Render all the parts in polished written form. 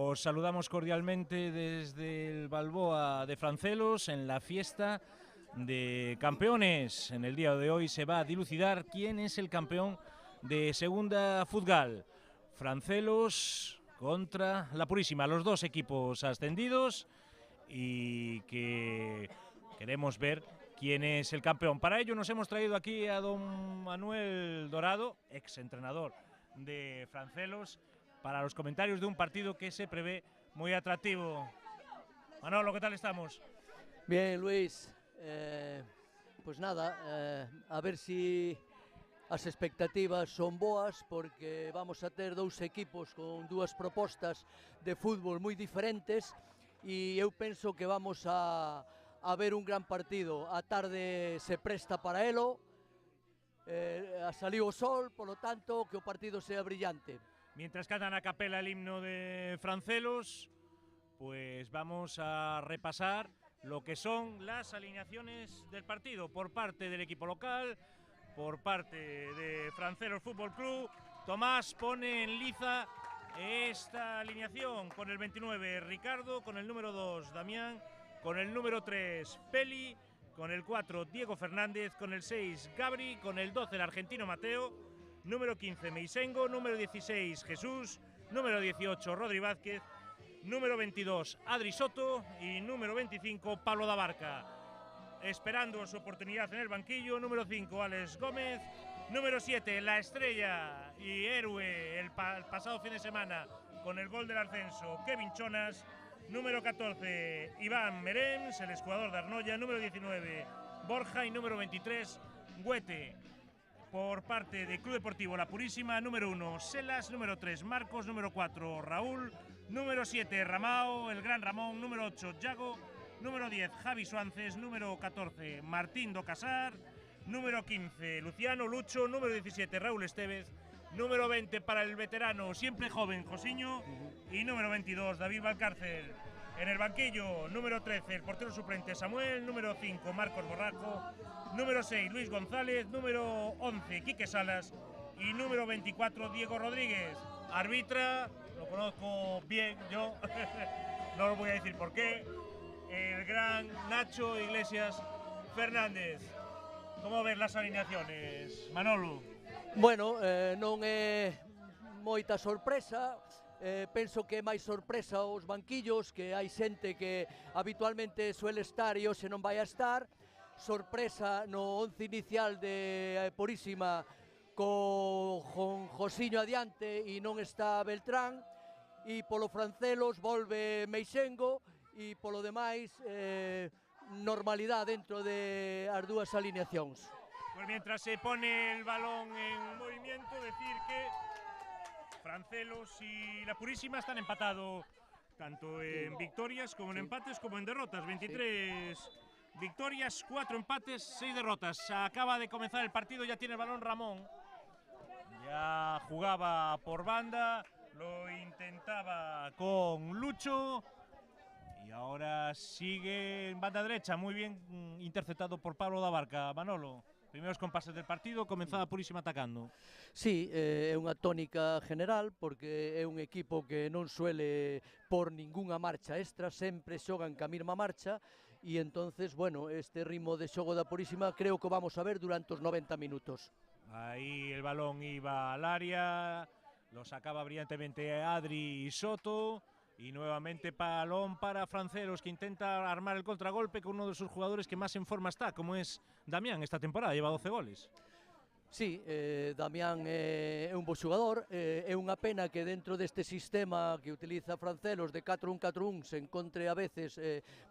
Os saludamos cordialmente desde el Balboa de Francelos en la fiesta de campeones. En el día de hoy se va a dilucidar quién es el campeón de segunda Futgal. Francelos contra La Purísima, los dos equipos ascendidos, y que queremos ver quién es el campeón. Para ello nos hemos traído aquí a don Manuel Dorado, ex entrenador de Francelos, para los comentarios de un partido que se prevé muy atractivo. Manolo, ¿qué tal estamos? Bien, Luis, pues nada, a ver si as expectativas son boas, porque vamos a ter dous equipos con dúas propostas de fútbol moi diferentes, e eu penso que vamos a ver un gran partido. A tarde se presta para elo, saliu o sol, polo tanto que o partido sea brillante. Mientras cantan a capela el himno de Francelos, pues vamos a repasar lo que son las alineaciones del partido por parte del equipo local, por parte de Francelos Fútbol Club. Tomás pone en liza esta alineación con el 29 Ricardo, con el número 2 Damián, con el número 3 Peli, con el 4 Diego Fernández, con el 6 Gabri, con el 12 el argentino Mateo, número 15 Meisengo, número 16 Jesús, número 18 Rodri Vázquez, número 22 Adri Soto y número 25 Pablo da Barca. Esperando su oportunidad en el banquillo, número 5 Alex Gómez, número 7 la estrella y héroe el pasado fin de semana con el gol del ascenso Kevin Chonas, número 14 Iván Merems, el jugador de Arnoya, número 19 Borja y número 23 Huete. Por parte del Club Deportivo La Purísima, número 1 Selas, número 3 Marcos, número 4 Raúl, número 7 Ramao, el gran Ramón, número 8 Yago, número 10 Javi Suances, número 14 Martín do Casar, número 15 Luciano Lucho, número 17 Raúl Estevez, número 20 para el veterano siempre joven Josiño y número 22 David Valcárcel. En el banquillo, número 13 el portero suplente Samuel, número 5 Marcos Borrajo, número 6 Luis González, número 11 Quique Salas y número 24 Diego Rodríguez. Arbitra, lo conozco bien yo, no lo voy a decir por qué, el gran Nacho Iglesias Fernández. ¿Cómo ves las alineaciones, Manolo? Bueno, non é moita sorpresa. Penso que é máis sorpresa os banquillos, que hai xente que habitualmente suele estar e hoxe non vai a estar. Sorpresa no once inicial de Purísima con Josiño adiante e non está Beltrán, e polo Francelos volve Meisengo, e polo demais normalidade dentro de as dúas alineacións. Pues mientras se pone el balón en movimiento, decir que Francelos y La Purísima están empatados tanto en victorias como en empates como en derrotas. 23 victorias, 4 empates, 6 derrotas. Acaba de comenzar el partido, ya tiene el balón Ramón. Ya jugaba por banda, lo intentaba con Lucho y ahora sigue en banda derecha, muy bien interceptado por Pablo da Barca. Manolo, primeros compases del partido, comenzaba Purísima atacando. Sí, é unha tónica general, porque é un equipo que non suele por ningunha marcha extra, sempre xogan ca mesma marcha, e entonces, bueno, este ritmo de xogo da Purísima creo que vamos a ver durante os 90 minutos. Ahí el balón iba al área, lo sacaba brillantemente Adri Soto, y nuevamente balón para Francelos, que intenta armar el contragolpe con uno de sus jugadores que más en forma está, como es Damián esta temporada, lleva 12 goles. Sí, Damián é un bo xogador, é unha pena que dentro deste sistema que utiliza Francelos de 4-1-4-1 se encontre a veces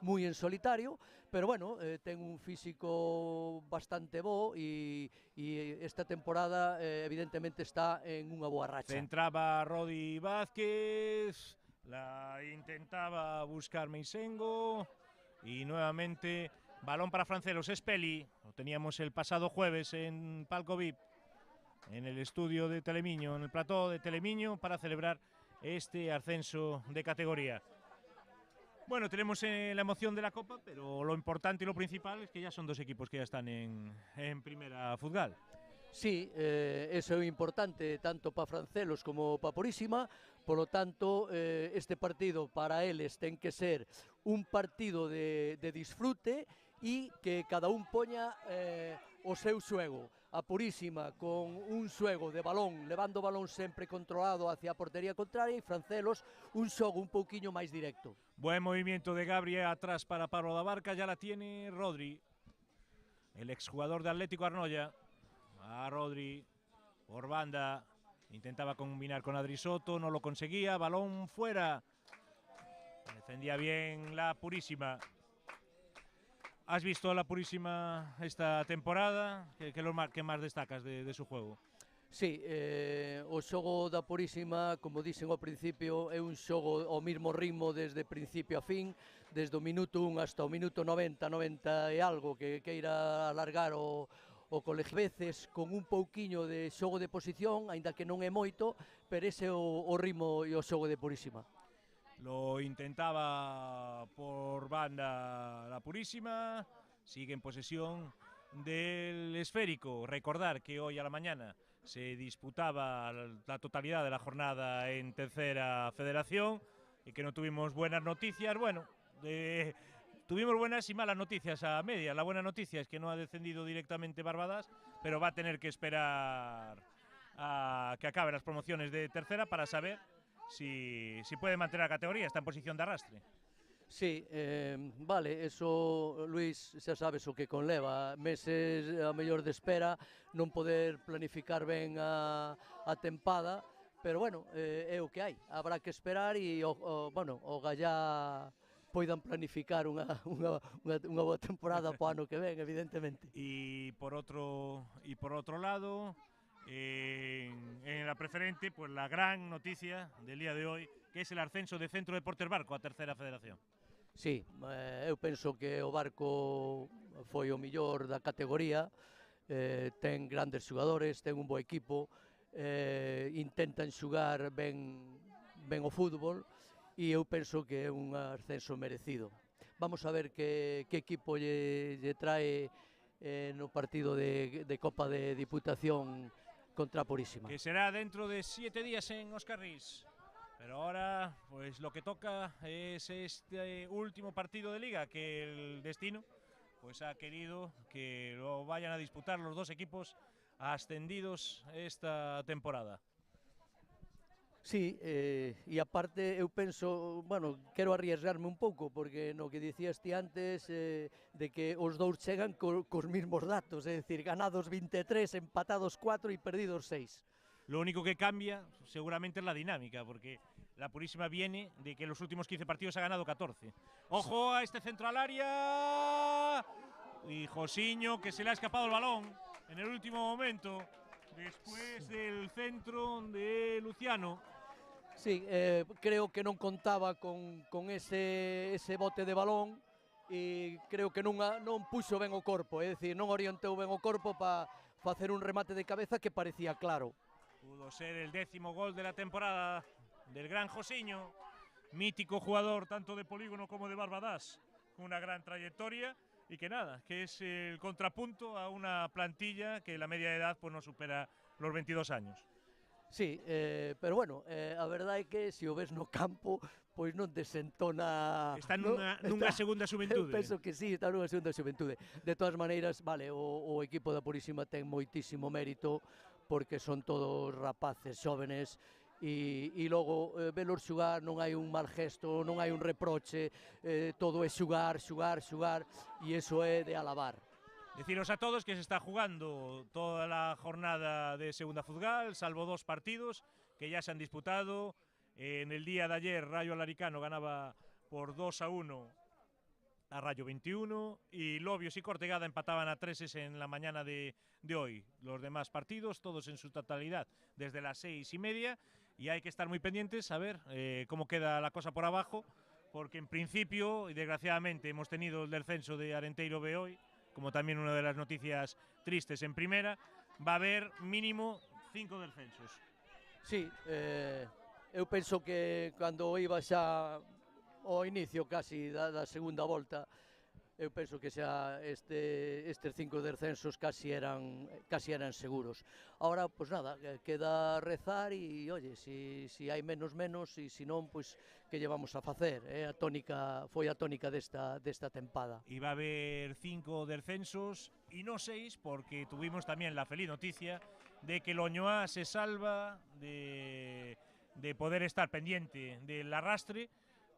moi en solitario, pero bueno, ten un físico bastante bo e esta temporada evidentemente está en unha boa racha. Centraba Rodri Vázquez, la intentaba buscar Meisengo y nuevamente balón para Francelos. Es Peli, lo teníamos el pasado jueves en Palco VIP, en el estudio de Telemiño, en el plató de Telemiño, para celebrar este ascenso de categoría. Bueno, tenemos la emoción de la Copa, pero lo importante y lo principal es que ya son dos equipos que ya están en Primera Futgal. Sí, eso é importante tanto para Francelos como para Purísima, polo tanto, este partido para eles ten que ser un partido de disfrute e que cada un poña o seu xuego. A Purísima con un xuego de balón, levando o balón sempre controlado hacia a portería contraria, e Francelos un xogo un pouquiño máis directo. Buen movimiento de Gabri atrás para Pablo da Barca, ya la tiene Rodri, el exjugador de Atlético Arnoya. A Rodri por banda, intentaba combinar con Adri Soto, no lo conseguía, balón fuera. Defendía bien la Purísima. ¿Has visto a la Purísima esta temporada? ¿Qué más destacas de su juego? Sí, o xogo da Purísima, como dixen ao principio, é un xogo ao mesmo ritmo desde principio a fin, desde o minuto 1 hasta o minuto 90, 90 e algo, que queira alargar o colexio, veces con un pouquiño de xogo de posición, aínda que non é moito, pero ese é o ritmo e o xogo de Purísima. Lo intentaba por banda la Purísima, sigue en posesión del esférico. Recordar que hoy a la mañana se disputaba la totalidad de la jornada en tercera federación y que no tuvimos buenas noticias. Bueno, tuvimos buenas y malas noticias a media. La buena noticia es que no ha descendido directamente Barbadas, pero va a tener que esperar a que acaben las promociones de tercera para saber si puede mantener la categoría, está en posición de arrastre. Sí, vale, eso, Luis, xa sabes o que conleva, meses a mellor de espera, non poder planificar ben a tempada, pero bueno, é o que hai, habrá que esperar e, bueno, o gallá poidan planificar unha boa temporada para o ano que ven, evidentemente. Y por otro lado, en la preferente, pues la gran noticia del día de hoy, que es el ascenso de Centro Deportes Barco a tercera federación. Sí, eu penso que o Barco foi o millor da categoría, ten grandes xogadores, ten un bo equipo, intentan xogar ben o fútbol e eu penso que é un ascenso merecido. Vamos a ver que equipo lle trae no partido de Copa de Diputación contra Purísima. Que será dentro de 7 días en Óscar Rís. Pero ahora, pues lo que toca es este último partido de liga que el destino pues ha querido que lo vayan a disputar los dos equipos ascendidos esta temporada. Sí, e aparte eu penso, bueno, quero arriesgarme un pouco, porque no que dicías ti antes de que os dous chegan cos mismos datos, é dicir, ganados 23, empatados 4 e perdidos 6. Lo único que cambia seguramente es la dinámica, porque la Purísima viene de que en los últimos 15 partidos ha ganado 14. ¡Ojo a este centro al área! Y Josiño, que se le ha escapado el balón en el último momento, después del centro de Luciano. Sí, creo que non contaba con ese bote de balón e creo que non puxo ben o corpo, é dicir, non orientou ben o corpo para facer un remate de cabeza que parecía claro. Pudo ser el 10º gol de la temporada del gran Josiño, mítico jugador tanto de polígono como de Barbadas, con una gran trayectoria y que nada, que es el contrapunto a una plantilla que la media de edad pues no supera los 22 años. Sí, pero bueno, a verdade é que se o ves no campo, pois non desentona... Está nunha segunda xuventude. Penso que sí, está nunha segunda xuventude. De todas maneiras, vale, o equipo da Purísima ten moitísimo mérito, porque son todos rapaces xóvenes, e logo velos xugar non hai un mal gesto, non hai un reproche, todo é xugar, e iso é de alabar. Deciros a todos que se está jugando toda la jornada de Segunda Fuzgal, salvo 2 partidos que ya se han disputado. En el día de ayer Rayo Alaricano ganaba por 2-1 a Rayo 21 y Lobios y Cortegada empataban a 3 en la mañana de hoy. Los demás partidos, todos en su totalidad, desde las 6:30, y hay que estar muy pendientes a ver cómo queda la cosa por abajo, porque en principio, y desgraciadamente, hemos tenido el descenso de Arenteiro B hoy, como también una de las noticias tristes en primera, va a haber mínimo 5 descensos. Sí, eu penso que cando iba xa ao inicio casi da segunda volta, eu penso que xa estes 5 descensos casi eran seguros. Ahora, pois nada, queda rezar e, oye, si hai menos, e si non, pois que llevamos a facer? Foi a tónica desta tempada. Y va a haber 5 descensos y no 6, porque tuvimos también la feliz noticia de que Loñoa se salva de poder estar pendiente del arrastre,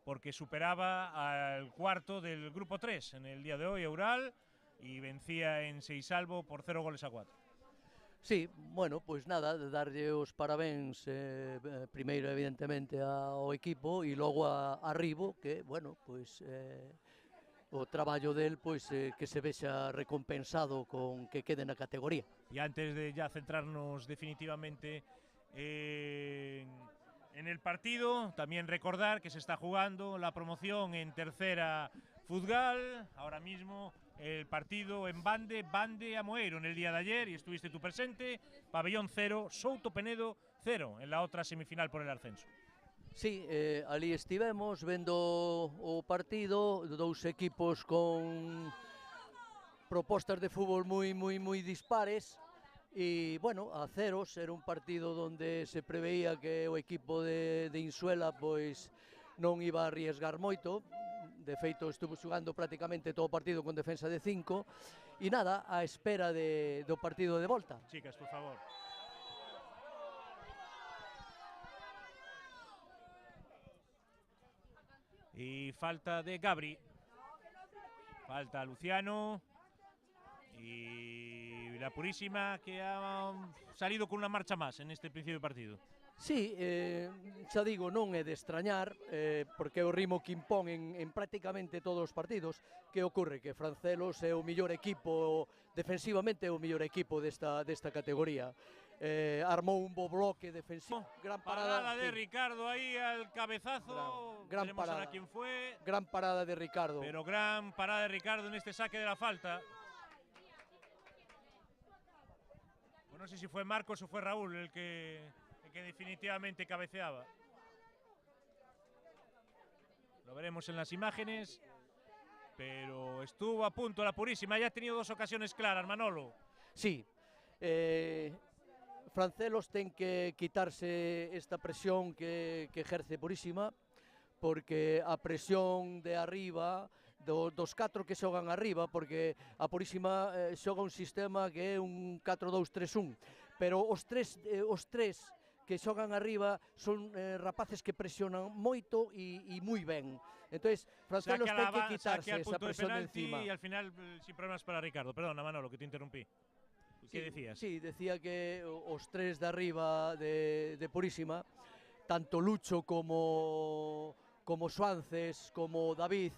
porque superaba al cuarto del grupo 3 en el día de hoy, Eural, y vencía en Seisalvo por 0-4 goles. Sí, bueno, pois nada, darlle os parabéns primeiro evidentemente ao equipo e logo a Ribo, que, bueno, pois o traballo del pois que se vexa recompensado con que quede na categoría. Y antes de ya centrarnos definitivamente en el partido, también recordar que se está jugando la promoción en tercera Futgal. Ahora mismo el partido en Bande a Moeiro en el día de ayer, y estuviste tú presente. Pabellón 0, Souto Penedo 0 en la otra semifinal por el ascenso. Sí, ali estivemos vendo o partido, dous equipos con propostas de fútbol moi dispares. E, bueno, a ceros, era un partido donde se preveía que o equipo de Insuela pois non iba a arriesgar moito. De feito, estuvo xugando prácticamente todo o partido con defensa de 5 e nada, a espera do partido de volta. Chicas, por favor. Y falta de Gabri, falta Luciano y la Purísima, que ha salido con una marcha más en este principio de partido. Sí, xa digo, non é de extrañar, porque é o ritmo que impón en prácticamente todos os partidos. Que ocorre? Que Francelos é o mellor equipo, defensivamente é o mellor equipo desta categoría. Armou un bo bloque defensivo. Gran parada de Ricardo ahí al cabezazo. Gran Veremos parada. ahora quién fue. Gran parada de Ricardo. Pero gran parada de Ricardo en este saque de la falta. Pues no sé si fue Marcos o fue Raúl el que definitivamente cabeceaba. Lo veremos en las imágenes. Pero estuvo a punto la Purísima. Ya ha tenido 2 ocasiones claras, Manolo. Sí. Francelos ten que quitarse esta presión que ejerce Purísima, porque a presión de arriba, dos 4 que xogan arriba, porque a Purísima xoga un sistema que é un 4-2-3-1, pero os tres que xogan arriba son rapaces que presionan moito e moi ben. Entonces, Francelos ten que quitarse esa presión de encima. Y al final, sin problemas para Ricardo. Perdona, Manolo, que te interrumpí. ¿Qué decías? Sí, decía que os 3 de arriba de Purísima, tanto Lucho como Suances, como David,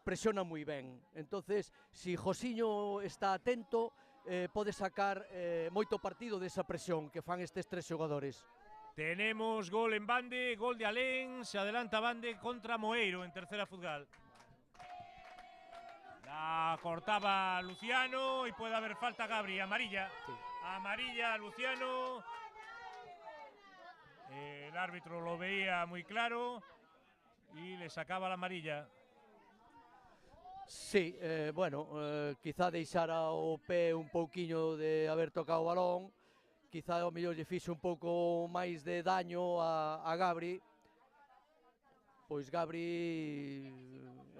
presionan moi ben. Entonces, si Josiño está atento, pode sacar moito partido desa presión que fan estes 3 xogadores. Tenemos gol en Bande, gol de Alén, se adelanta Bande contra Moeiro en tercera Futgal. La cortaba Luciano y puede haber falta Gabri, amarilla. Sí. Amarilla Luciano. El árbitro lo veía muy claro y le sacaba la amarilla. Sí, bueno, quizá deixara o pé un pouquiño de haber tocado o balón. Quizá o mellor lle fixo un pouco máis de daño a Gabri. Pois Gabri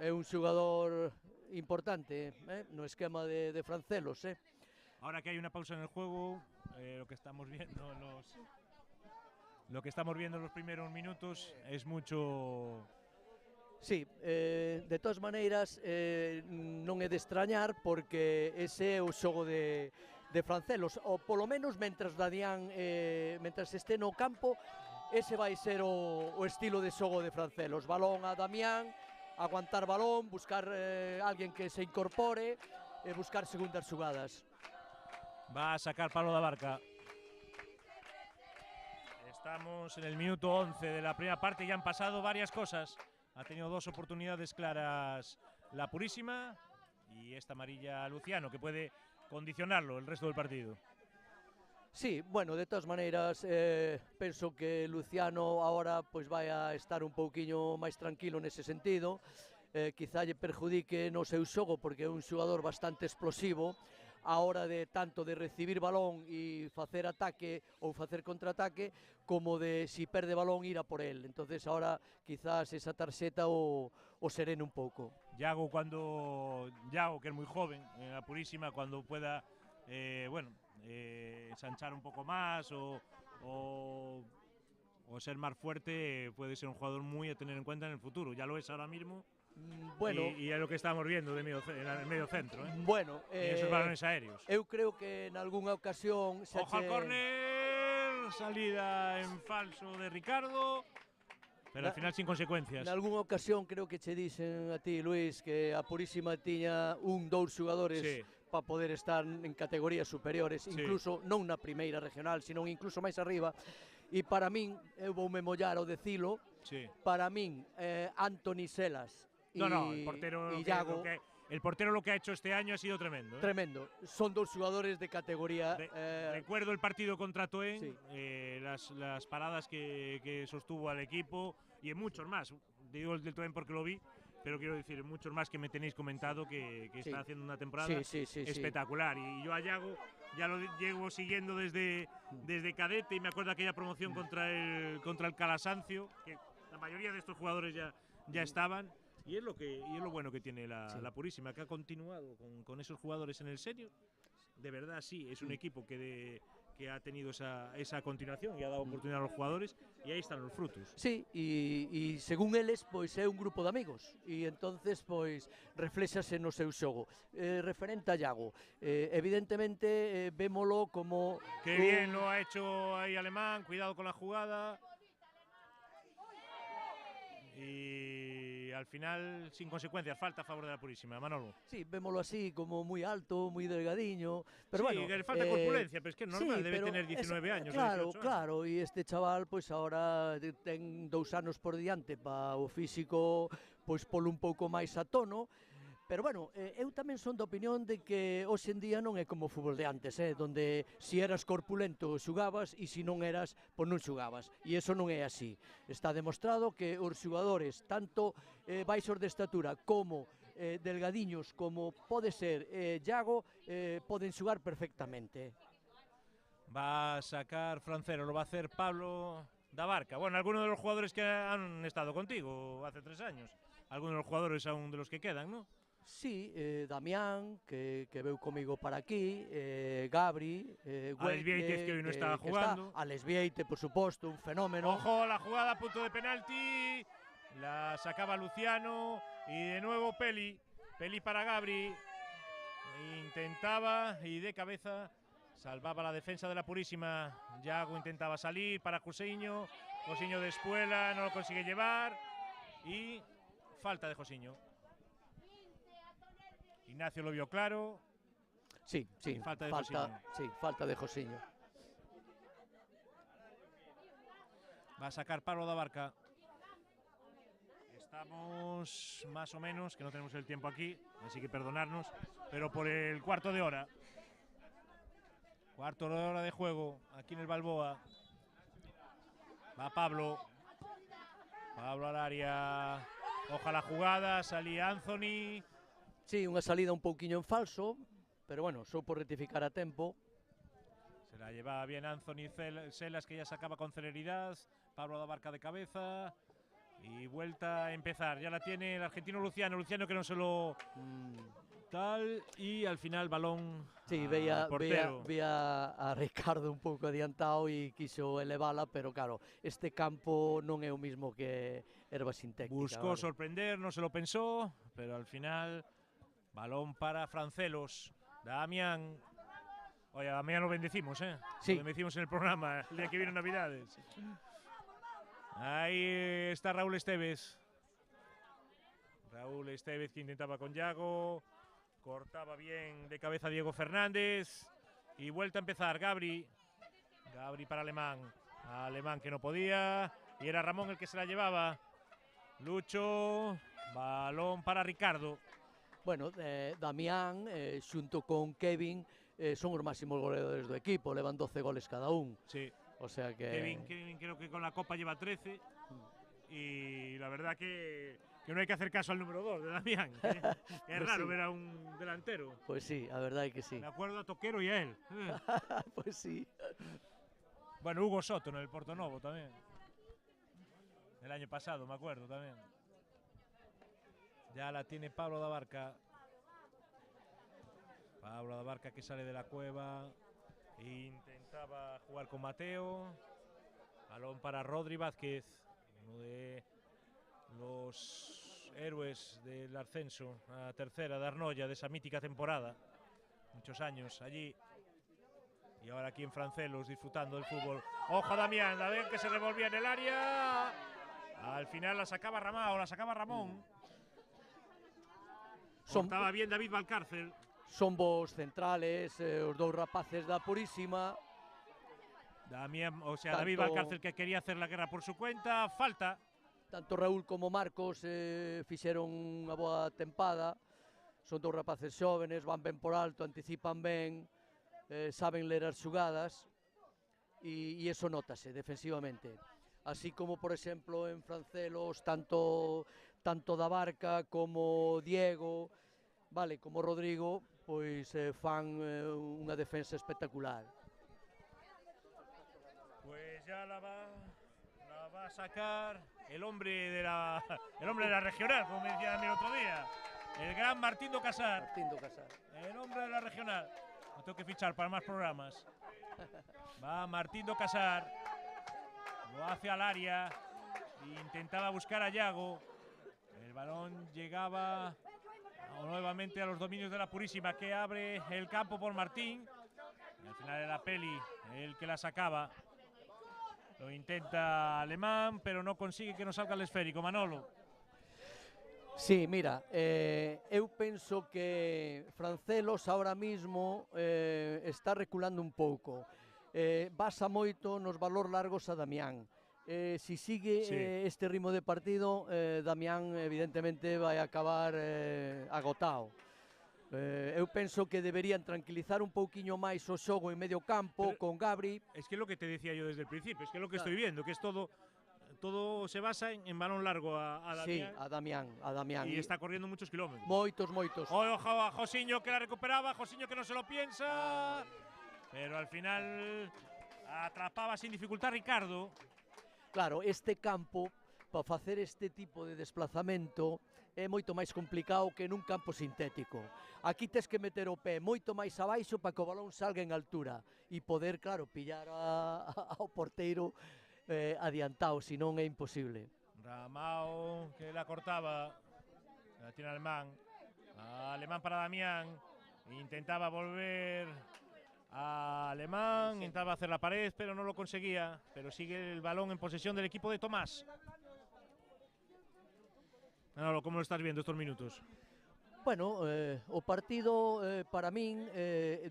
é un xogador importante no esquema de Francelos. Ahora que hay una pausa en el juego, lo que estamos viendo en los primeros minutos es mucho. Sí, de todas maneiras non é de extrañar, porque ese é o xogo de Francelos, ou polo menos mentras Damián este no campo, ese vai ser o estilo de xogo de Francelos. Balón a Damián, aguantar balón, buscar alguén que se incorpore e buscar segundas xugadas. Va a sacar Pablo da Barca. Estamos en el minuto 11 de la primera parte y han pasado varias cosas. Ha tenido 2 oportunidades claras la Purísima y esta amarilla Luciano, que puede condicionarlo el resto del partido. Sí, bueno, de todas maneiras, penso que Luciano ahora pois vai a estar un pouquiño máis tranquilo nese sentido. quizá lle perjudique no seu xogo, porque é un xogador bastante explosivo a hora de tanto de recibir balón e facer ataque ou facer contraataque, como de si perde balón ir a por él. Entonces ahora quizás esa tarxeta o serene un pouco. Yago, que es muy joven, en la Purísima, cuando pueda ensanchar un poco más o ser más fuerte, puede ser un jugador muy a tener en cuenta en el futuro. Ya lo es ahora mismo. Bueno, y es lo que estamos viendo en el medio centro, bueno, y esos balones aéreos. Eu creo que en algunha ocasión ojo al córner, salida en falso de Ricardo, pero al final sin consecuencias. En algunha ocasión creo que che dixen a ti, Luis, que a Purísima tiña dous xogadores para poder estar en categorías superiores, incluso non na primeira regional, sino incluso máis arriba. E para min, eu voume mollar ao decilo, para min Anthony Selas el portero Yago, el portero lo que ha hecho este año ha sido tremendo. Tremendo. Son dos jugadores de categoría. Recuerdo el partido contra Toen, las paradas que sostuvo al equipo y en muchos más. Digo el del Toen porque lo vi, pero quiero decir, en muchos más que me tenéis comentado que está haciendo una temporada espectacular. Y yo a Yago ya lo llevo siguiendo desde cadete y me acuerdo de aquella promoción contra el Calasancio, que la mayoría de estos jugadores ya estaban. Y es lo bueno que tiene la Purísima, que ha continuado con esos jugadores en el senior. De verdad, sí, es un equipo que ha tenido esa continuación y ha dado oportunidad a los jugadores, y ahí están los frutos. Sí, e según eles, pois é un grupo de amigos, e entonces pois reflexase no seu xogo. Referente a Yago, evidentemente vémolo como... Qué bien lo ha hecho ahí Alemán, cuidado con la jugada. Y al final, sin consecuencias, falta a favor de la Purísima, Manolo. Sí, vémolo así, como muy alto, muy delgadiño, pero sí, bueno... que le falta corpulencia, pero es que es normal, debe tener 19 años. Claro, 18 claro, e este chaval, pois ahora ten 2 anos por diante para o físico, pois polo un pouco máis a tono. Pero bueno, eu tamén son da opinión de que hoxe en día non é como o fútbol de antes, donde si eras corpulento xugabas e si non eras, pois non xugabas. E iso non é así. Está demostrado que os xogadores, tanto baixos de estatura como delgadiños, como pode ser Yago, poden xugar perfectamente. Va a sacar Francero, lo va a hacer Pablo da Barca. Bueno, algunos de los jugadores que han estado contigo hace 3 años. Algunos de los jugadores aún de los que quedan, ¿no? Sí, Damián, que veu comigo para aquí, Gabri, Alex Vieitez, que hoy no estaba jugando. Alex Vieitez, por supuesto, un fenómeno. Ojo, la jugada a punto de penalti. La sacaba Luciano. Y de nuevo Peli para Gabri. Intentaba y de cabeza salvaba la defensa de la Purísima. Yago intentaba salir para Josiño. Josiño de Espuela, no lo consigue llevar. Y falta de Josiño. Ignacio lo vio claro. Sí, falta de Josiño. Va a sacar Pablo da Barca. Estamos más o menos, que no tenemos el tiempo aquí, así que perdonarnos, pero por el cuarto de hora. Cuarto de hora de juego aquí en el Balboa. Va Pablo. Pablo al área. Ojalá jugada, salía Anthony. Sí, unha salida un pouquiño en falso, pero bueno, só por rectificar a tempo. Se la llevaba bien Anthony Selas, que ya sacaba con celeridad. Pablo da Barca de cabeza. Y vuelta a empezar. Ya la tiene el argentino Luciano. Luciano que no se lo... tal. Y al final balón al portero. Veía a Ricardo un pouco adiantado e quiso elevala, pero claro, este campo non é o mismo que erva sintética. Buscó sorprender, no se lo pensó, pero al final... Balón para Francelos. Damián. Oye, a Damián lo bendecimos, Sí. Lo bendecimos en el programa el día que viene Navidades. Ahí está Raúl Estévez. Raúl Estévez que intentaba con Yago. Cortaba bien de cabeza Diego Fernández. Y vuelta a empezar Gabri. Gabri para Alemán. Alemán que no podía. Y era Ramón el que se la llevaba. Lucho. Balón para Ricardo. Bueno, Damián, xunto con Kevin, son os máximos goleadores do equipo, levan 12 goles cada un. Sí. O sea que... Kevin creo que con la Copa lleva 13. y la verdad que no hay que hacer caso al número 2 de Damián. Es Pues raro sí. ver a un delantero. Pois sí, a verdade é que sí. Me acuerdo a Toquero y a él. Pois sí. Bueno, Hugo Soto en el Portonovo también. El año pasado, me acuerdo también. Ya la tiene Pablo da Barca. Pablo da Barca que sale de la cueva. Intentaba jugar con Mateo. Balón para Rodri Vázquez, uno de los héroes del ascenso a tercera de Arnoya, de esa mítica temporada. Muchos años allí. Y ahora aquí en Francelos disfrutando del fútbol. Ojo a Damián que se revolvía en el área. Al final la sacaba Ramón. Cortaba bien David Valcárcel. Son vos centrales, os dous rapaces da Purísima. Damián, o sea, David Valcárcel que quería hacer la guerra por su cuenta. Falta. Tanto Raúl como Marcos fixeron unha boa tempada. Son dous rapaces xóvenes, van ben por alto, anticipan ben, saben ler as xugadas e iso notase defensivamente. Así como, por exemplo, en Francelos, tanto da Barca como Diego, vale, como Rodrigo, pois fan unha defensa espectacular. Pues ya la va a sacar el hombre de la regional, como me decía a mí el otro día. El gran Martín do Casar. Martín do Casar. El hombre de la regional. No tengo que fichar para más programas. Va Martín do Casar. Lo hace al área. Intentaba buscar a Yago. El balón llegaba nuevamente a los dominios de la Purísima, que abre el campo por Martín. Y al final era Peli el que la sacaba. Lo intenta Alemán, pero no consigue que no salga el esférico. Manolo. Sí, mira, eu penso que Francelos ahora mismo está reculando un pouco. Basa moito nos valor largos a Damián. Si sigue este ritmo de partido, Damián evidentemente vai acabar agotado. Eu penso que deberían tranquilizar un pouquiño máis o xogo en medio campo con Gabri. Es que es lo que te decía yo desde el principio, es que es lo que estoy viendo, que es todo se basa en balón largo a Damián. Sí, a Damián. Y está corriendo muchos kilómetros. Moitos. Ojo a Josiño que la recuperaba, Josiño que no se lo piensa, pero al final atrapaba sin dificultad Ricardo. Claro, este campo, para facer este tipo de desplazamento, é moito máis complicado que nun campo sintético. Aquí tes que meter o pé moito máis abaixo para que o balón salga en altura e poder, claro, pillar ao porteiro adiantado, senón é imposible. Ramao que la cortaba, la tiene Alemán. Alemán para Damián, intentaba volver a Alemán, intentaba hacer la pared, pero no lo conseguía. Pero sigue el balón en posesión del equipo de Tomás. Manolo, ¿cómo lo estás viendo estos minutos? Bueno, o partido para min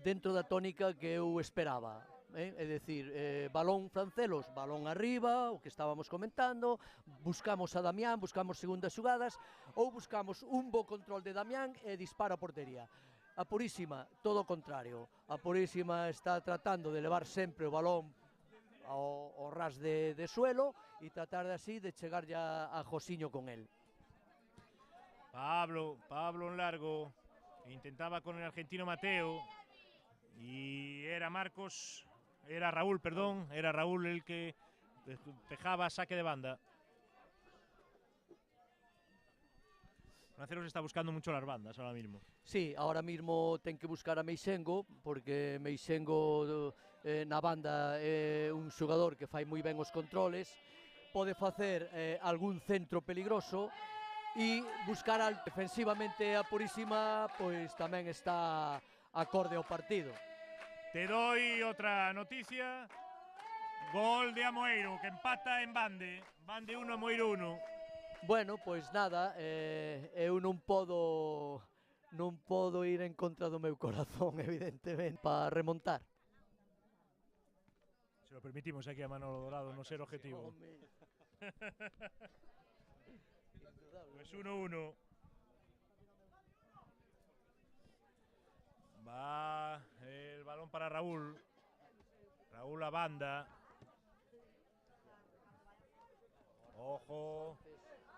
dentro da tónica que eu esperaba. É dicir, balón Francelos, balón arriba, o que estábamos comentando, buscamos a Damián, buscamos segundas xugadas, ou buscamos un bo control de Damián e dispara a portería. A Purísima, todo o contrario. A Purísima está tratando de levar sempre o balón ao ras de suelo e tratar de así de chegar ya a Josiño con él. Pablo en largo, intentaba con el argentino Mateo y era Raúl el que despejaba saque de banda. Francelos está buscando mucho las bandas ahora mismo. Sí, ahora mismo ten que buscar a Meixengo, porque Meixengo na banda é un xogador que fai moi ben os controles, pode facer algún centro peligroso, e buscar defensivamente a Purísima, pois tamén está acorde ao partido. Te doy otra noticia. Gol de Amoeiro, que empata en Bande. Bande 1, Amoeiro 1. Bueno, pois nada, eu non podo ir en contra do meu corazón, evidentemente, para remontar. Se lo permitimos aquí a Manolo Dorado, no ser objetivo. Pues 1-1. Va el balón para Raúl. Raúl a banda. Ojo,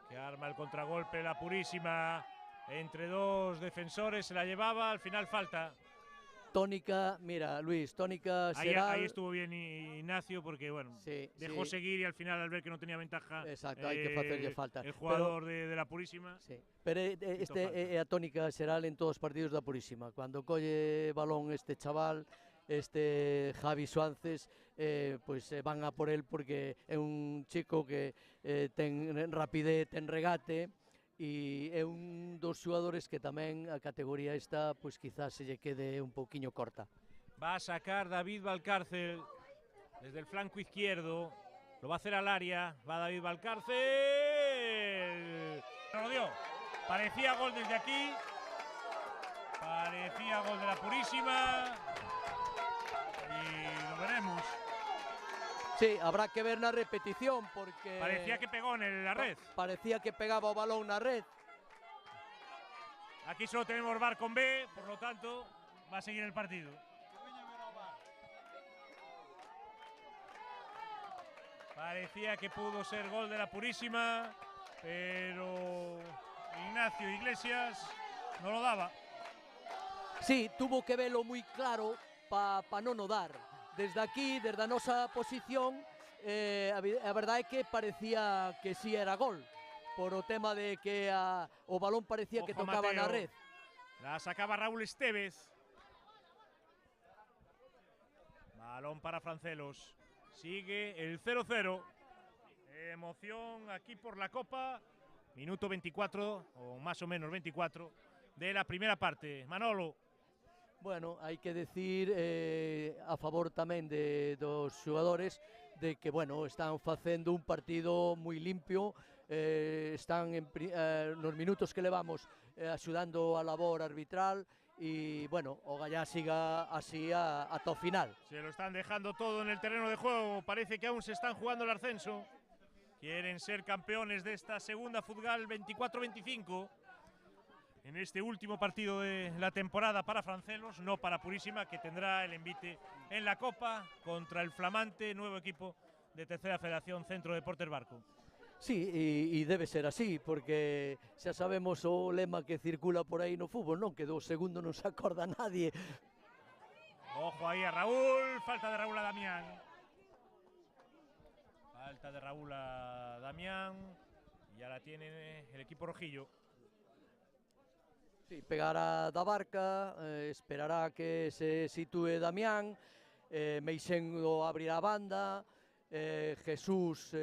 que arma el contragolpe la Purísima. Entre dos defensores se la llevaba, al final falta. Tónica, mira, Luis, tónica será... Ahí estuvo bien Ignacio porque, bueno, sí, dejó sí. seguir y al final al ver que no tenía ventaja, exacto, hai que facerlle falta. el jugador de la Purísima. Sí, pero a tónica será en todos os partidos da Purísima. Cando colle balón este chaval, este Javi Suárez, pois van a por el porque é un chico que ten rapidez, ten regate, e é un dos xogadores que tamén a categoría esta pois quizás se lle quede un pouquiño corta. Va a sacar David Valcárcel desde el flanco izquierdo, lo va a hacer al área, va David Valcárcel, no lo dio, parecía gol desde aquí, parecía gol de la Purísima y lo veremos. Sí, habrá que ver na repetición porque... Parecía que pegó en la red. Parecía que pegaba o balón na red. Aquí solo tenemos VAR con B, por lo tanto va a seguir el partido. Parecía que pudo ser gol de la Purísima, pero Ignacio Iglesias no lo daba. Sí, tuvo que verlo moi claro para non o dar. Desde aquí, desde a nosa posición, a verdade é que parecía que sí era gol, por o tema de que o balón parecía que tocaba na red. La sacaba Raúl Estevez. Balón para Francelos. Sigue el 0-0. Emoción aquí por la Copa. Minuto 24, o más o menos 24, de la primera parte. Manolo. Bueno, hai que decir a favor tamén dos xogadores de que, bueno, están facendo un partido moi limpio, están nos minutos que levamos axudando a labor arbitral e, bueno, o Gallá siga así ata o final. Se lo están dejando todo en el terreno de juego, parece que aún se están jugando el ascenso. Quieren ser campeones de esta segunda Futgal 24-25. En este último partido de la temporada para Francelos, no para Purísima, que tendrá el envite en la Copa contra el flamante nuevo equipo de Tercera Federación Centro Deportes Barco. Sí, e debe ser así, porque xa sabemos o lema que circula por aí no fútbol, non? Que do segundo non se acorda nadie. Ojo ahí a Raúl, falta de Raúl a Damián. Falta de Raúl a Damián, ya la tiene el equipo rojillo. Sí, pegará da barca, esperará que se sitúe Damián, Meixendo abrirá a banda, Jesús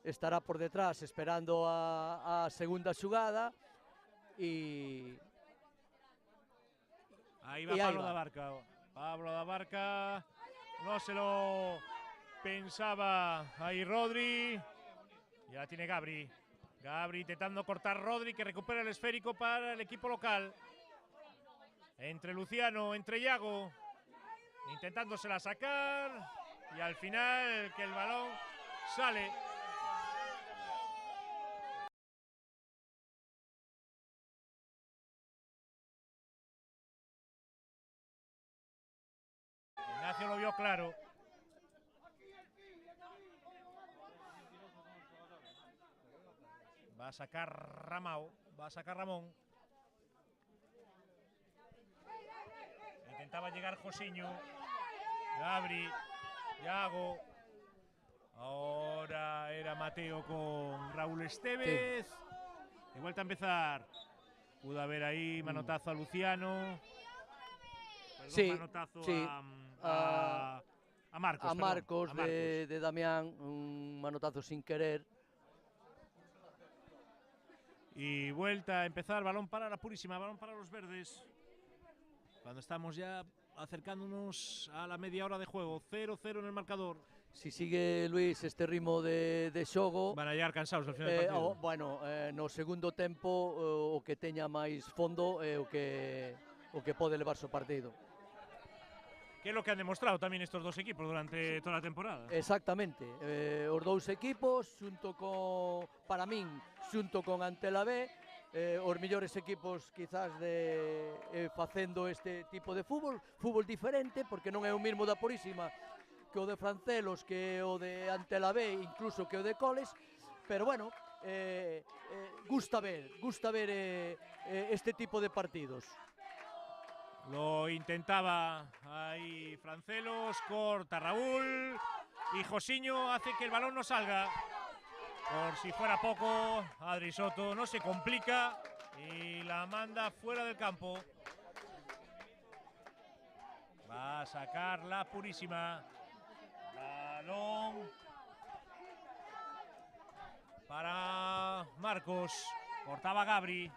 estará por detrás esperando a segunda xugada e... Ahí va Pablo da Barca. Pablo da Barca, no se lo pensaba ahí Rodri, ya la tiene Gabri. Gabri intentando cortar Rodri, que recupera el esférico para el equipo local. Entre Luciano, entre Iago, intentándosela sacar. Y al final que el balón sale. Ignacio lo vio claro. Va a sacar Ramao, va a sacar Ramón. Intentaba llegar Josiño. Gabri, Iago. Ahora era Mateo con Raúl Estevez. Sí. De vuelta a empezar. Pudo haber ahí manotazo a Luciano. Perdón, sí, manotazo sí. a Marcos. A Marcos, de Damián, un manotazo sin querer. Y vuelta a empezar, balón para la Purísima, balón para los verdes. Cuando estamos ya acercándonos a la media hora de juego, 0-0 en el marcador. Si sigue Luis este ritmo de xogo, van a llegar cansados al final del partido. Bueno, no segundo tempo o que teña máis fondo o que pode levarse o partido. Que é lo que han demostrado tamén estos dos equipos durante toda a temporada. Exactamente, os dous equipos para min, xunto con Antela B, os mellores equipos quizás facendo este tipo de fútbol diferente, porque non é o mismo da Purísima que o de Francelos, que o de Antela B, incluso que o de Coles, pero bueno, gusta ver este tipo de partidos. Lo intentaba ahí Francelos, corta Raúl y Josiño hace que el balón no salga. Por si fuera poco, Adri Soto no se complica y la manda fuera del campo. Va a sacar la Purísima. Balón para Marcos. Cortaba Gabri.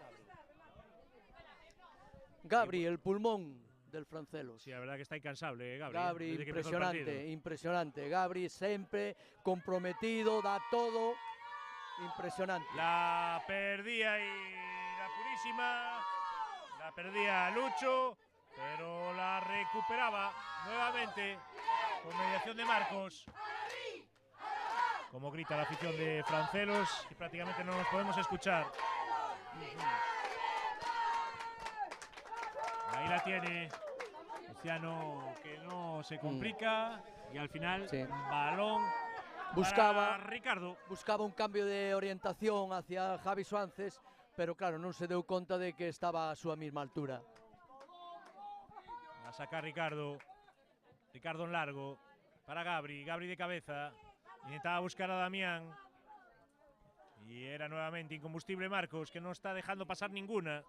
Gabri, el pulmón del Francelos. Sí, la verdad que está incansable, Gabri. Gabri, impresionante. Gabri siempre comprometido, da todo. Impresionante. La perdía y la Purísima. La perdía Lucho, pero la recuperaba nuevamente con mediación de Marcos. Como grita la afición de Francelos, y prácticamente no nos podemos escuchar. Ahí la tiene Luciano, que no se complica, y al final balón para Ricardo. Buscaba un cambio de orientación hacia Javi Suárez, pero claro, no se dio cuenta de que estaba a su misma altura. Va a sacar Ricardo en largo para Gabri de cabeza. Intentaba buscar a Damián y era nuevamente incombustible Marcos, que no está dejando pasar ninguna.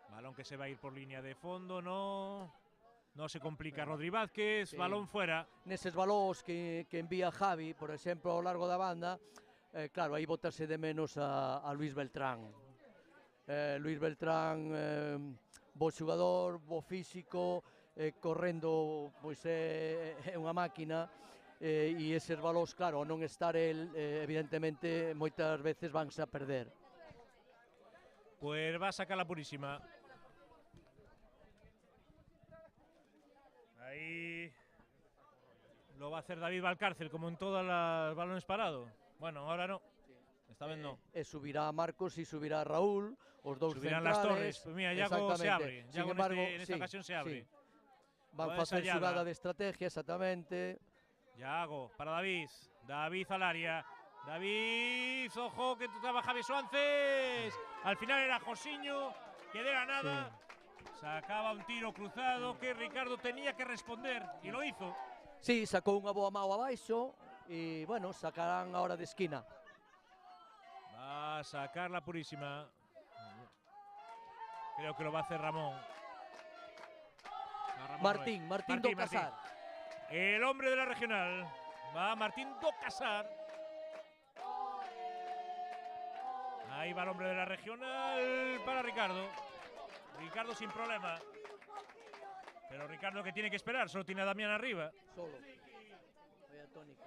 Balón que se va a ir por línea de fondo, no se complica Rodri Vázquez, balón fuera. Neses balóns que envía Javi, por exemplo, ao largo da banda, claro, aí botase de menos a Luis Beltrán. Luis Beltrán, bo xogador, bo físico, correndo, pois é unha máquina, e eses balóns, claro, ao non estar el, evidentemente, moitas veces vanse a perder. Pues va a sacar la Purísima. Ahí lo va a hacer David Valcárcel, como en todos los balones parados. Bueno, ahora no. Esta vez no. Subirá Marcos y subirá Raúl, os dous subirán centrales. Las Torres. Pues mira, Yago se abre. Yago en esta ocasión se abre. Van a hacer jugada de estrategia, exactamente. Yago para David. David al área. David, ojo, que tocaba Javi Suárez. Al final era Josiño, que de la nada sacaba un tiro cruzado que Ricardo tenía que responder y lo hizo. Sí, sacó unha boa mao abaixo y bueno, sacarán ahora de esquina. Va a sacar la Purísima. Creo que lo va a hacer Ramón. Martín do Casar. El hombre de la regional. Va Martín do Casar. Ahí va el hombre de la regional para Ricardo. Ricardo sin problema. Pero Ricardo que tiene que esperar, solo tiene a Damián arriba. Solo. Vaya tónica.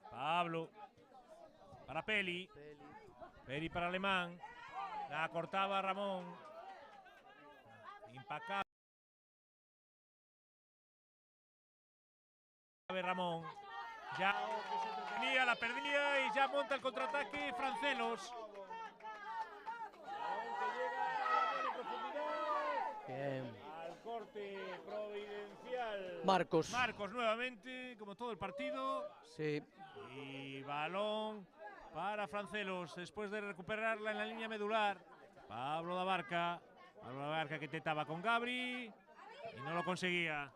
Pablo. Para Peli. Peli para Alemán. La cortaba Ramón. Impacable. Ramón. Ya que se entretenía, la perdía y ya monta el contraataque Francelos. Bien. Al corte providencial. Marcos nuevamente, como todo el partido. Sí. Y balón para Francelos después de recuperarla en la línea medular. Pablo da Barca que intentaba con Gabri y no lo conseguía.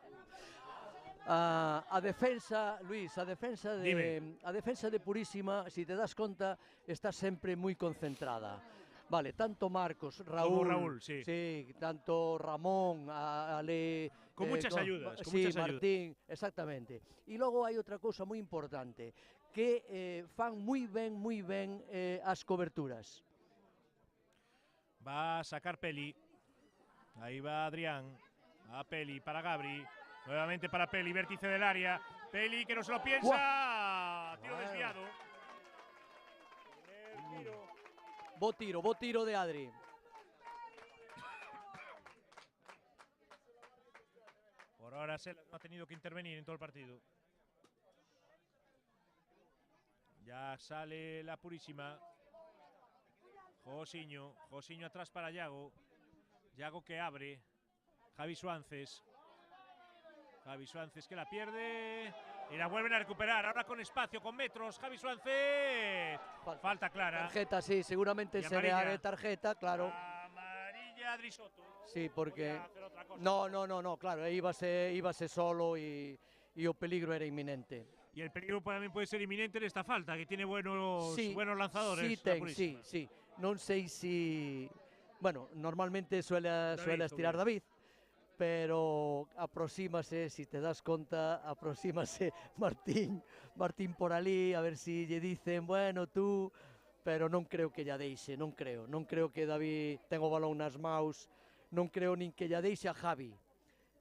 A defensa, Luis, a defensa de Purísima, si te das conta, está sempre moi concentrada. Vale, tanto Marcos, Raúl, sí. Tanto Ramón, Ale, con muchas ayudas. Martín, exactamente. E logo hai outra cousa moi importante, que fan moi ben as coberturas. Va a sacar Peli. Ahí va Adrián. A Peli para Gabri. Nuevamente para Peli, vértice del área. Peli que no se lo piensa. ¡Guau! Tiro desviado. Bo tiro de Adri. Por ahora se no ha tenido que intervenir en todo el partido. Ya sale la Purísima. Josiño atrás para Yago. Yago que abre. Javi Suárez. Javi Suárez que la pierde y la vuelven a recuperar. Ahora con espacio, con metros. Javi Suárez. Falta clara. Tarjeta, sí, seguramente se le hará tarjeta, claro. Amarilla a Drisotto. Sí, porque... No, claro, íbase solo y o peligro era inminente. Y el peligro también puede ser inminente en esta falta, que tiene buenos lanzadores. Sí. No sé si... Bueno, normalmente suele estirar David, pero aproxímase, si te das cuenta, aproxímase Martín por alí, a ver si lle dicen, bueno, tú, pero non creo que lla deixe, non creo que David ten o balón nas maus, non creo nin que lla deixe a Javi,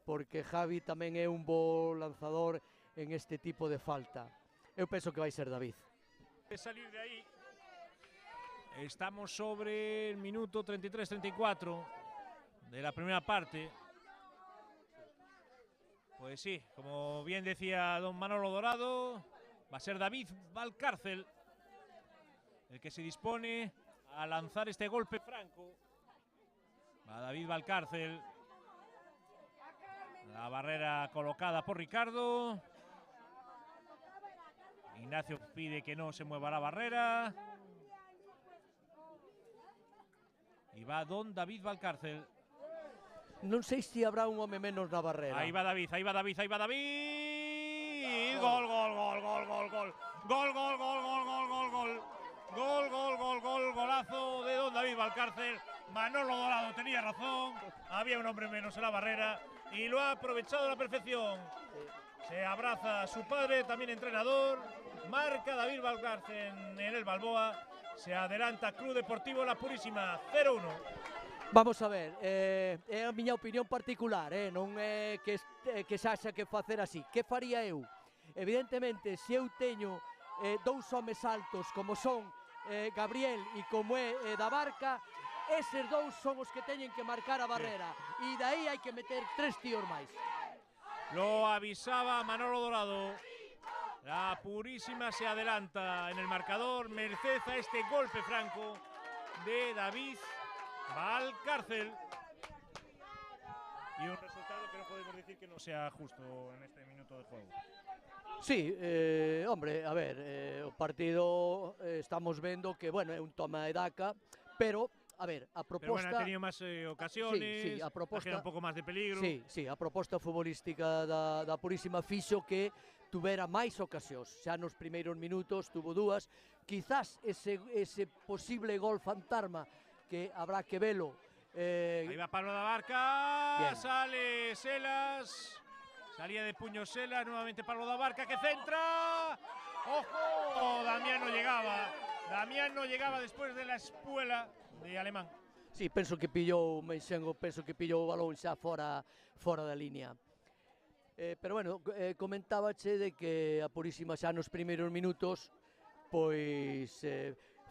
porque Javi tamén é un bo lanzador en este tipo de falta. Eu penso que vai ser David. De salir de aí, estamos sobre el minuto 33-34 de la primera parte. Pues sí, como bien decía don Manolo Dorado, va a ser David Valcárcel el que se dispone a lanzar este golpe franco. Va David Valcárcel. La barrera colocada por Ricardo. Ignacio pide que no se mueva la barrera. Y va don David Valcárcel. Non sei se habrá un home menos na barrera. Ahí va David. Gol. Golazo de don David Valcárcel. Manolo Dorado tenía razón. Había un hombre menos en la barrera y lo ha aprovechado a la perfección. Se abraza a su padre, también entrenador. Marca David Valcárcel en el Balboa. Se adelanta Club Deportivo La Purísima, 0-1. Vamos a ver, é a miña opinión particular, non é que se haxa que facer así. Que faría eu? Evidentemente, se eu teño dous homes altos como son Gabriel e como é da Barca, eses dous son os que teñen que marcar a barrera. E daí hai que meter 3 tíos máis. Lo avisaba Manolo Dorado. La Purísima se adelanta en el marcador, merced a este golpe franco de David Valcárcel. Y un resultado que no podemos decir que no sea justo en este minuto de juego. Sí, hombre, a ver, o partido estamos vendo que, bueno, é un toma e daca, pero, a ver, a proposta... Pero bueno, ha tenido más ocasiones, a proposta, un pouco máis de peligro. Sí, a proposta futbolística da Purísima fixo que tuvera máis ocasións, xa nos primeiros minutos tuvo dúas, quizás ese posible gol fantasma que habrá que velo. Ahí va Pablo da Barca, bien. Sale Selas, salía de puño Selas, nuevamente Pablo da Barca que centra. ¡Ojo! Damián no llegaba después de la espuela de Alemán. Sí, penso que pillou Meixengo, penso que pillou o balón xa fora da línea. Pero bueno, comentábache de que a Purísima xa nos primeiros minutos pois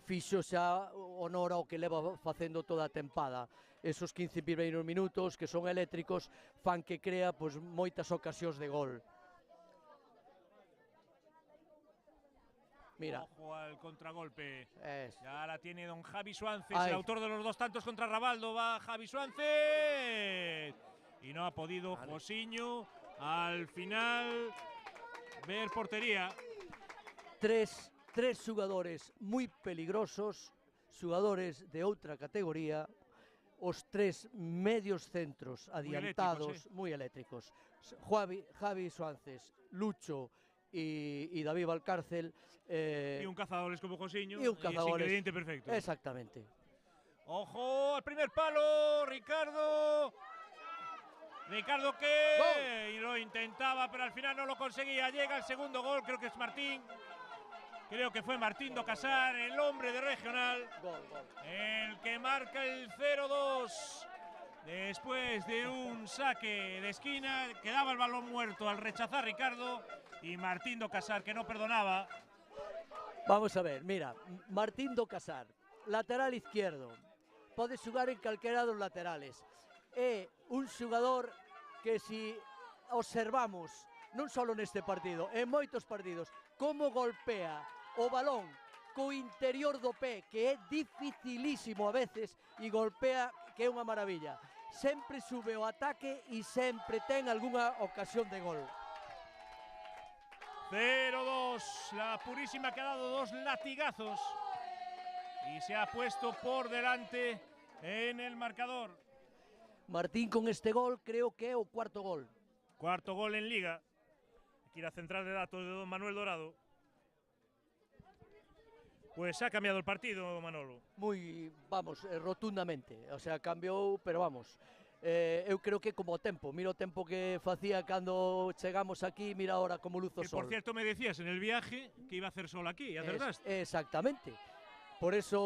fixo xa honor ao que leva facendo toda a tempada. Esos 15 primeiros minutos que son eléctricos fan que crea pois moitas ocasións de gol. Mira. Ojo al contragolpe. Ya la tiene don Javi Suárez, el autor de los dos tantos contra Rabaldo. Va Javi Suárez. Y no ha podido Josiño al final ver portería. Tres jugadores muy peligrosos, jugadores de outra categoría, os tres medios centros adiantados, muy eléctricos. Javi Suárez, Lucho y David Valcárcel. Y un cazadores como Josiño, y un cazadores, es ingrediente perfecto. Exactamente. Ojo al primer palo, Ricardo que ¡Gol! Y lo intentaba, pero al final no lo conseguía. Llega el segundo gol, creo que es Martín. Creo que fue Martín do Casar, el hombre de Regional. Gol. El que marca el 0-2. Después de un saque de esquina, quedaba el balón muerto al rechazar Ricardo. Y Martín do Casar, que no perdonaba. Vamos a ver, mira, Martín do Casar, lateral izquierdo. Pode xogar en calquera dos laterales. É un xogador que si observamos, non só neste partido, en moitos partidos, como golpea o balón co interior do pé, que é dificilísimo a veces, e golpea, que é unha maravilla. sempre sube ao ataque e sempre ten algunha ocasión de gol. 0-2, la Purísima que ha dado 2 latigazos y se ha puesto por delante en el marcador. Martín con este gol creo que é o cuarto gol. Cuarto gol en Liga. Aquí la central de datos de don Manuel Dorado. Pues ha cambiado el partido, Manolo. Moi, vamos, rotundamente. O sea, cambiou, pero vamos. Eu creo que como o tempo. Mira o tempo que facía cando chegamos aquí, mira ahora como luz o Que sol. por cierto me decías en el viaje que iba a hacer sol aquí, ¿acertaste? Exactamente. Por eso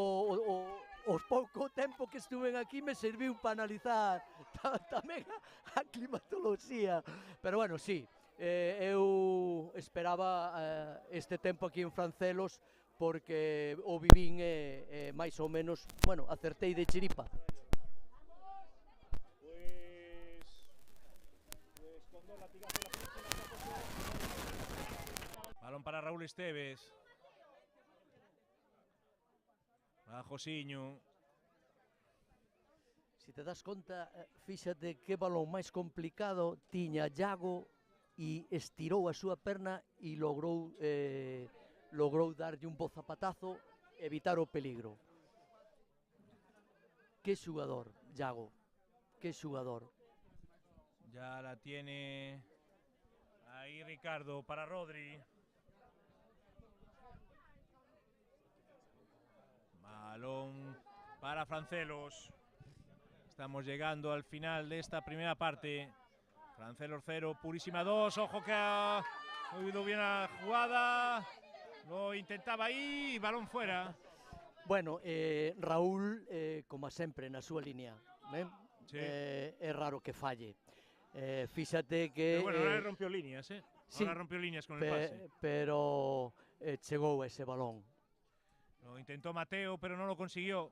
os pouco tempo que estuve aquí me serviu para analizar tamén a climatoloxía. Pero bueno, sí, eu esperaba este tempo aquí en Francelos porque o vivín máis ou menos, bueno, acertei de chiripa. Balón para Raúl Esteves. Va Josiño. Si te das conta, fíxate que balón máis complicado tiña Yago e estirou a súa perna e logrou darlle un bo zapatazo, evitar o peligro. Que xugador, Yago, que xugador. Ya la tiene ahí Ricardo para Rodri. Balón para Francelos. Estamos llegando al final de esta primera parte. Francelos 0, Purísima 2. Ojo que ha oído bien la jugada. Lo intentaba ahí y balón fuera. Bueno, Raúl, como sempre, na súa línea. Sí. É raro que falle. Fíxate que... Pero bueno, ahora rompió líneas, ¿eh? Sí, ahora rompió líneas con el pase. Pero chegou ese balón. Lo intentó Mateo, pero no lo consiguió.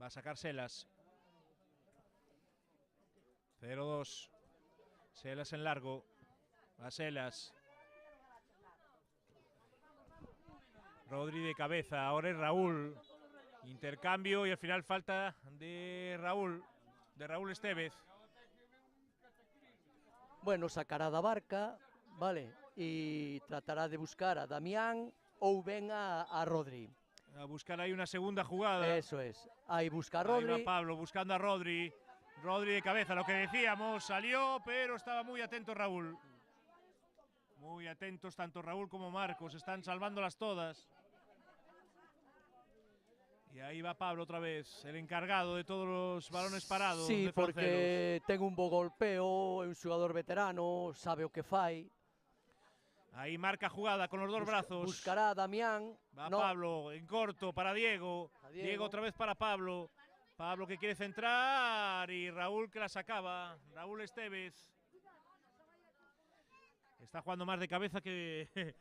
Va a sacar Selas. 0-2. Selas en largo. Va Selas. Rodri de cabeza. Ahora es Raúl. Intercambio y al final falta de Raúl. De Raúl Esteves. Bueno, sacará da barca, vale, e tratará de buscar a Damián ou ben a Rodri. A buscar ahí una segunda jugada. Eso es. Ahí busca a Ahí Rodri. va Pablo buscando a Rodri. Rodri de cabeza, lo que decíamos. Salió, pero estaba muy atento Raúl. Muy atentos tanto Raúl como Marcos. Están salvándolas todas. Y ahí va Pablo otra vez, el encargado de todos los balones parados. Sí, de porque ten un bo golpeo, é un xogador veterano, sabe o que fai. Ahí marca jugada con los dos brazos. Buscará a Damián. Va no. Pablo en corto para Diego. Diego otra vez para Pablo. Pablo que quiere centrar y Raúl que la sacaba. Raúl Esteves. Está jugando más de cabeza que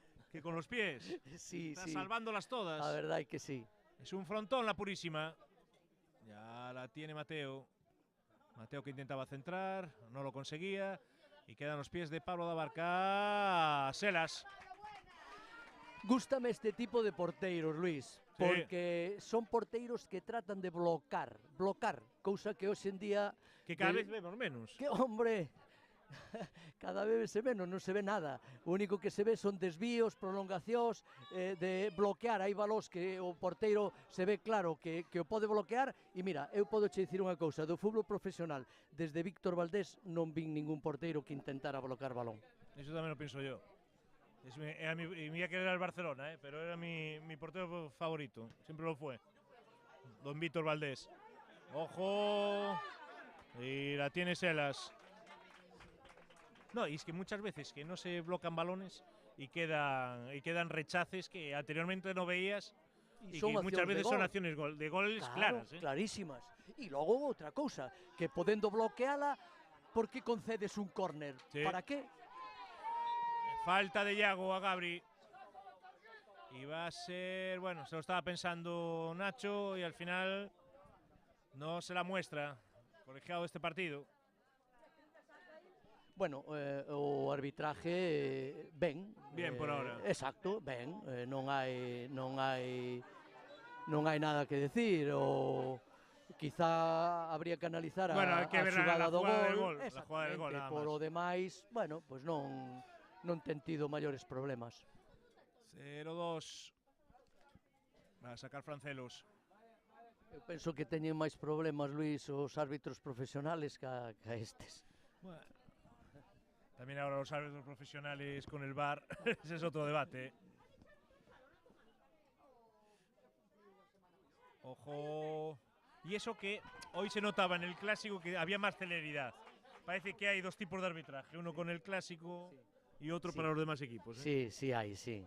con los pies. Sí, Está sí. salvándolas todas. A verdade que sí. Es un frontón la Purísima. Ya la tiene Mateo. Mateo que intentaba centrar, no lo conseguía. Y quedan los pies de Pablo da Barca. Selas. Gústame este tipo de porteiros, Luis, porque son porteiros que tratan de blocar, cousa que hoxe en día... Que cada vez vemos menos. Que, hombre, cada vez se menos, non se ve nada. O único que se ve son desvíos, prolongacións, de bloquear. Hai balós que o porteiro se ve claro que o pode bloquear. E mira, eu podo che dicir unha cousa, do fútbol profesional, desde Víctor Valdés non vin ningún porteiro que intentara bloquear balón. Eso tamén lo pienso yo. Mira que era el Barcelona, pero era mi portero favorito, siempre lo fue. Don Víctor Valdés. ¡Ojo! Y la tiene Selas. No, y es que muchas veces que no se blocan balones y quedan rechaces que anteriormente no veías y que muchas veces son acciones de goles claras. Clarísimas. Y luego outra cousa, que podendo bloqueala, ¿por qué concedes un córner? Sí. ¿Para qué? Falta de Yago a Gabri. Y va a ser, bueno, se lo estaba pensando Nacho y al final no se la muestra. Colegiado este partido. Bueno, o arbitraje ben. Bien por ahora. Exacto, ben. Non hai non hai nada que decir, ou quizá habría que analizar Bueno, hai que a ver xugada la do jugada del gol, gol, la jugada del gol, nada por o más. demais, bueno, pois non ten tido maiores problemas. 0-2. Va a sacar Francelos. Eu penso que teñen máis problemas, Luis, os árbitros profesionales que a estes. Bueno, también ahora los árbitros profesionales con el VAR, ese es otro debate. Ojo. Y eso que hoy se notaba en el clásico que había más celeridad. Parece que hay dos tipos de arbitraje, uno con el clásico y otro para los demás equipos. Sí, hai, sí.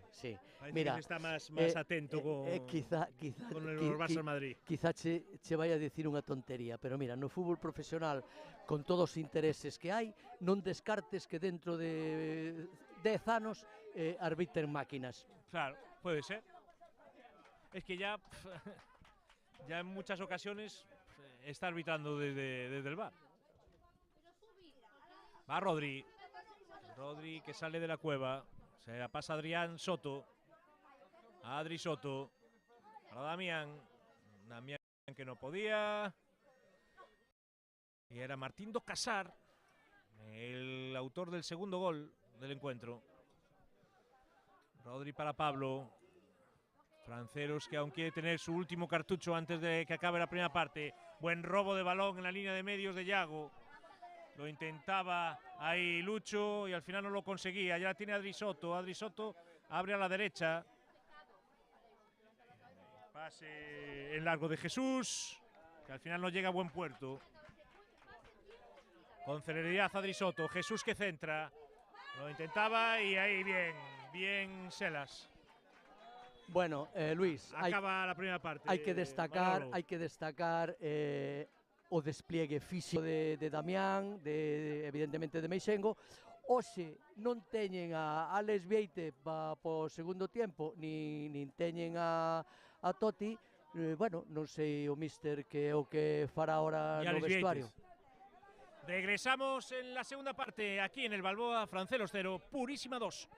Parece Mira, que se está más atento con el Barça Madrid. Quizá che vai a dicir unha tontería, pero mira, no fútbol profesional, con todos os intereses que hai, non descartes que dentro de 10 anos arbitren máquinas. Claro, puede ser. Es que ya en muchas ocasiones está arbitrando desde el VAR. Va Rodri. Rodri que sale de la cueva. Se la pasa Adrián Soto. A Adri Soto. Para Damián. Damián que no podía. Y era Martín do Casar, el autor del segundo gol del encuentro. Rodri para Pablo. Francelos que aún quiere tener su último cartucho antes de que acabe la primera parte. Buen robo de balón en la línea de medios de Yago. Lo intentaba ahí Lucho y al final no lo conseguía. Ya tiene Adri Soto. Adri Soto abre a la derecha. Pase en largo de Jesús, que al final no llega a buen puerto. Con celeridad Adri Soto. Jesús que centra. Lo intentaba y ahí bien Selas. Bueno, Luis, acaba la primera parte. Hai que destacar o despliegue físico de Damián, evidentemente de Meixengo. Hoxe non teñen a Alex Vieite po segundo tempo, nin teñen a Totti. Bueno, non sei o míster que é o que fará ahora no vestuario. Regresamos en la segunda parte aquí en el Balboa. Francelos 0, Purísima 2.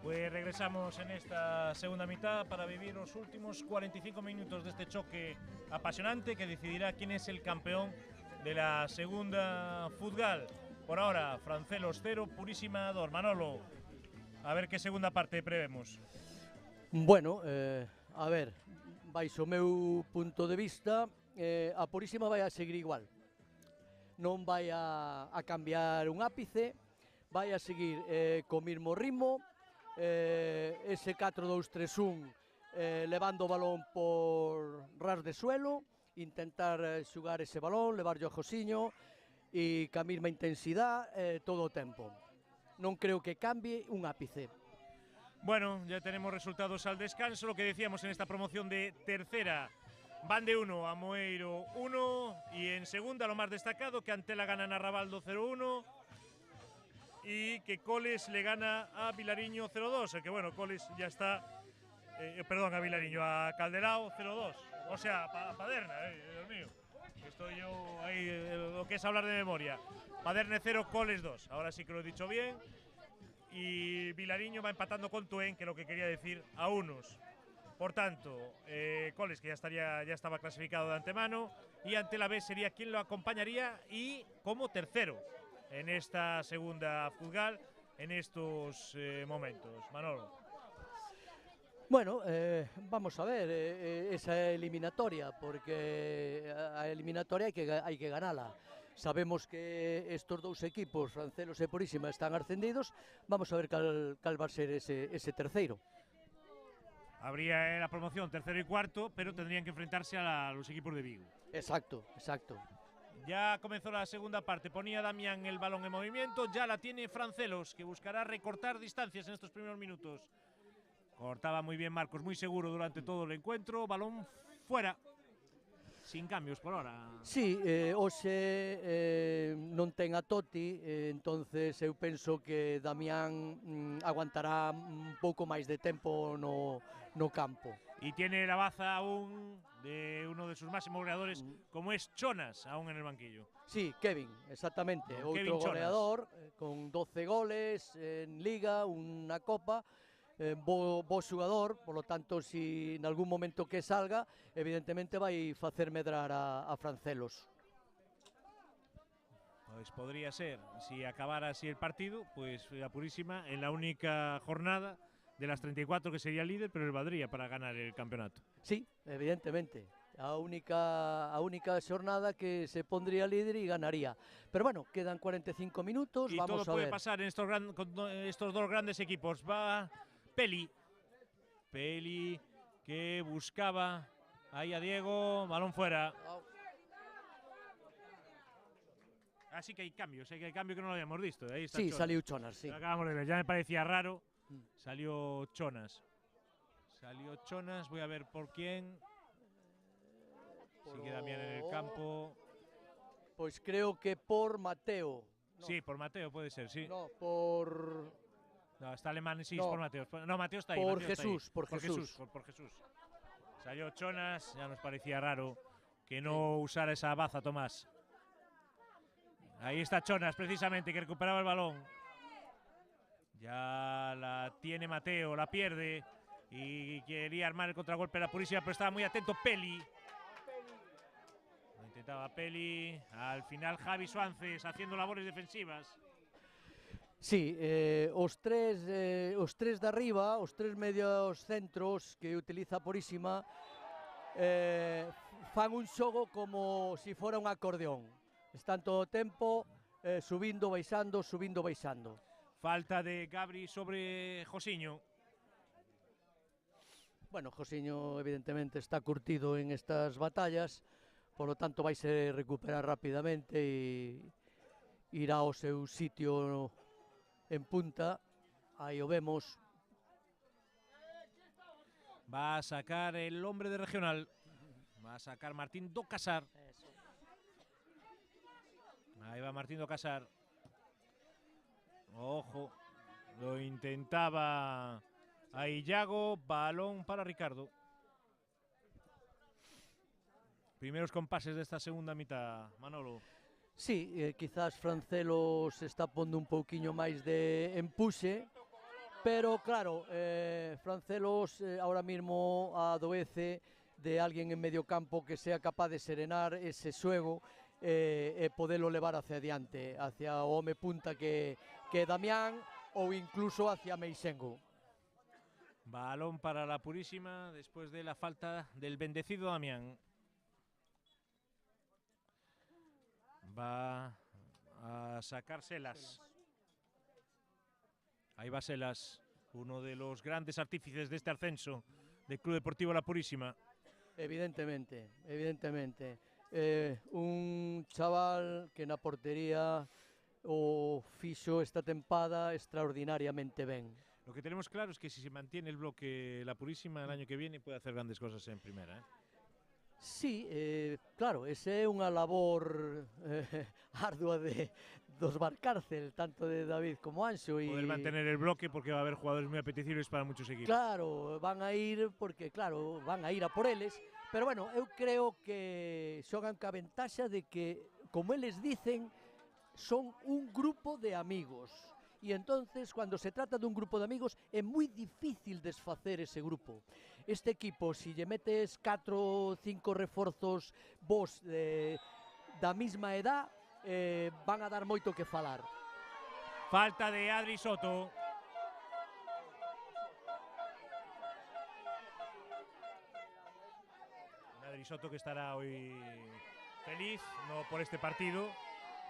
Pues regresamos en esta segunda mitad para vivir los últimos 45 minutos de este choque apasionante que decidirá quién es el campeón de la segunda Futgal. Por ahora, Francelos 0, Purísima 2. Manolo, a ver qué segunda parte prevemos. Bueno, a ver, baixo o meu punto de vista, a Purísima vai a seguir igual. Non vai a cambiar un ápice, vai a seguir co mismo ritmo, ese 4-2-3-1 levando o balón por ras de suelo, intentar xugar ese balón, levarlo a Josiño e ca mesma intensidade todo o tempo. Non creo que cambie un ápice. Bueno, ya tenemos resultados al descanso, lo que decíamos en esta promoción de tercera. Van de 1 a Moeiro 1 y en segunda lo más destacado que Antela gana a Rabaldo 0-1 y que Coles le gana a Vilariño 0-2, el que bueno, Coles ya está, perdón, a Vilariño, a Calderao 0-2, o sea, a Paderna, Dios mío, estoy yo ahí, lo que es hablar de memoria. Paderne 0, Coles 2, ahora sí que lo he dicho bien. Y Vilariño va empatando con Tuén, que es lo que quería decir, a unos. Por tanto, Coles, que ya estaba clasificado de antemano, y Antela B sería quien lo acompañaría y como tercero en esta segunda Futgal, en estos momentos. Manolo. Bueno, vamos a ver esa eliminatoria, porque a eliminatoria hai que ganala. Sabemos que estos dous equipos, Francelos e Purísima, están ascendidos. Vamos a ver cal va a ser ese terceiro. Habría la promoción tercero y cuarto, pero tendrían que enfrentarse a los equipos de Vigo. Exacto, exacto. Ya comenzó la segunda parte, ponía Damián el balón en movimiento, ya la tiene Francelos, que buscará recortar distancias en estos primeros minutos. Cortaba muy bien Marcos, muy seguro durante todo el encuentro, balón fuera. Sin cambios por ahora. Sí, hoxe non ten a Totti, entonces eu penso que Damián aguantará un pouco máis de tempo no campo. Y tiene la baza aún de uno de sus máximos goleadores, como es Chonas, aún en el banquillo. Sí, Kevin, exactamente, outro goleador, con 12 goles en Liga, unha Copa, bo xugador, polo tanto, si en algún momento que salga, evidentemente vai facer medrar a Francelos. Pues podría ser, si acabara así el partido, pues la Purísima en la única jornada de las 34 que sería líder, pero el valdría para ganar el campeonato. Sí, evidentemente, a única xornada que se pondría líder e ganaría. Pero bueno, quedan 45 minutos, y vamos a ver. Y todo puede pasar en estos dos grandes equipos. Va Peli que buscaba ahí a Diego, balón fuera. Así que hay cambios, que no lo habíamos visto. Ahí está sí, Chonas. Salió Chonas, sí. Lo acabamos de ver, ya me parecía raro. Salió Chonas. Voy a ver por quién. Sigue Damián en el campo. Pues creo que por Mateo. No. Sí, por Mateo puede ser, sí. No, por... No, está Alemán, sí, no. Es por Mateo. No, Mateo está ahí. Por Mateo Jesús, está ahí. Por Jesús. Salió Chonas, ya nos parecía raro que no usara esa baza, Tomás. Ahí está Chonas, precisamente, que recuperaba el balón. Ya la tiene Mateo, la pierde y quería armar el contragolpe de la Purísima, pero estaba muy atento Peli. Lo intentaba Peli. Al final Javi Suárez haciendo labores defensivas. Sí, os tres de arriba, os tres medios centros que utiliza Purísima fan un xogo como si fora un acordeón. Están todo o tempo subindo, baixando, subindo, baixando. Falta de Gabri sobre Josiño. Bueno, Josiño evidentemente está curtido en estas batallas, por lo tanto vai se recuperar rapidamente e irá ao seu sitio en punta, ahí lo vemos. Va a sacar el hombre de regional. Va a sacar Martín do Casar. Ahí va Martín do Casar. Ojo. Lo intentaba ahí Yago. Balón para Ricardo. Primeros compases de esta segunda mitad, Manolo. Sí, quizás Francelos está pondo un pouquiño máis de empuxe Pero claro, Francelos ahora mismo adoece de alguén en medio campo que sea capaz de serenar ese xuego e podelo levar hacia adiante, hacia o home punta que é Damián ou incluso hacia Meixengo. Balón para la Purísima después de la falta del bendecido Damián. Va a sacar Selas. Ahí va Selas, uno de los grandes artífices de este ascenso del Club Deportivo La Purísima. Evidentemente, evidentemente. Un chaval que na portería o fixo esta tempada extraordinariamente ben. Lo que tenemos claro es que si se mantiene el bloque La Purísima el año que viene puede hacer grandes cosas en primera, ¿eh? Sí, claro, esa é unha labor ardua dos Valcárcel, tanto de David como Anxo. Poder mantener el bloque porque va a haber jugadores muy apetecibles para muchos equipos. Claro, van a ir porque, claro, van a ir a por eles, pero bueno, eu creo que xogan ca ventaxa de que, como eles dicen, son un grupo de amigos. E entonces, cuando se trata dun grupo de amigos, é moi difícil desfacer ese grupo. Este equipo, si lle metes 4 ou 5 reforzos vos da mesma edad, van a dar moito que falar. Falta de Adri Soto. Adri Soto que estará hoy feliz, no por este partido,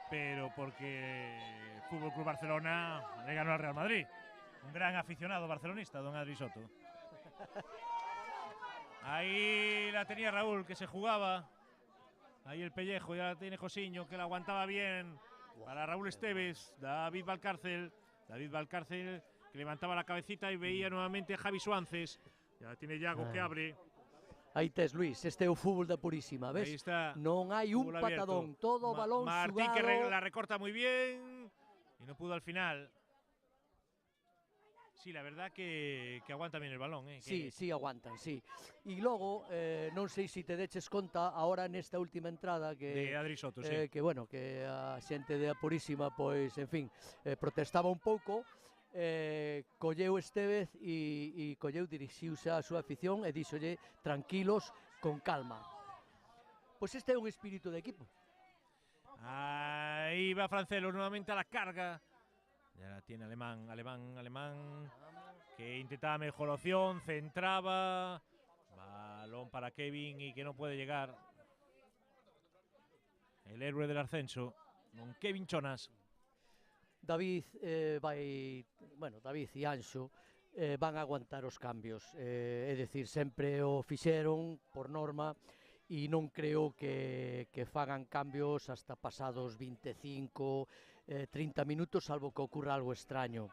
pero porque Fútbol Club Barcelona le ganó al Real Madrid. Un gran aficionado barcelonista, don Adri Soto. Ahí la tenía Raúl, que se jugaba. Ahí el pellejo, ya la tiene Josiño, que la aguantaba bien. Para Raúl Esteves, David Valcárcel. David Valcárcel, que levantaba la cabecita y veía nuevamente a Javi Suances. Ya tiene Yago que abre. Aí tes, Luis, este é o fútbol da Purísima, ves? Ahí está. Non hai un patadón, todo o balón Martín xugado. que la recorta muy bien y no pudo al final. Sí, la verdad que aguanta bien el balón. Sí, sí, aguantan, sí. E logo, non sei se te deches conta, ahora nesta última entrada que de Adri Soto, sí. Que bueno, que a xente de a Purísima, pois, en fin, protestaba un pouco, colleu Estevez e colleu, dirixiuse a súa afición e díxolle tranquilos, con calma. Pois este é un espírito de equipo. Ahí va Francelos nuevamente a la carga. Ya la tiene Alemán, que intentaba mejor opción, centraba. Balón para Kevin y que no puede llegar. El héroe del ascenso, don Kevin Chonas. David David e Anxo van a aguantar os cambios, é dicir, sempre o fixeron por norma e non creo que fagan cambios hasta pasados 25, 30 minutos, salvo que ocurra algo extraño.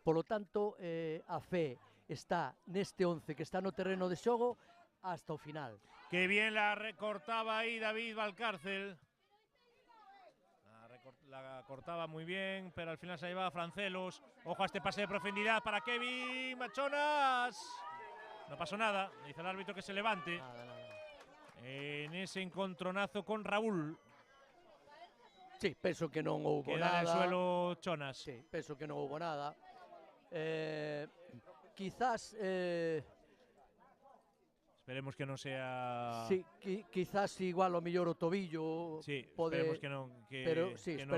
Polo tanto, a fe está neste 11 que está no terreno de xogo hasta o final. Que bien la recortaba ahí David Valcárcel. La cortaba muy bien, pero al final se llevaba Francelos. Ojo a este pase de profundidad para Kevin Machonas. No pasó nada, dice el árbitro que se levante. Nada. En ese encontronazo con Raúl. Sí, penso que non houbo nada. Queda en el suelo Chonas. Sí, penso que non houbo nada. Quizás... Esperemos que non sea... Sí, quizás igual o mellor o tobillo. Sí, pode... esperemos que non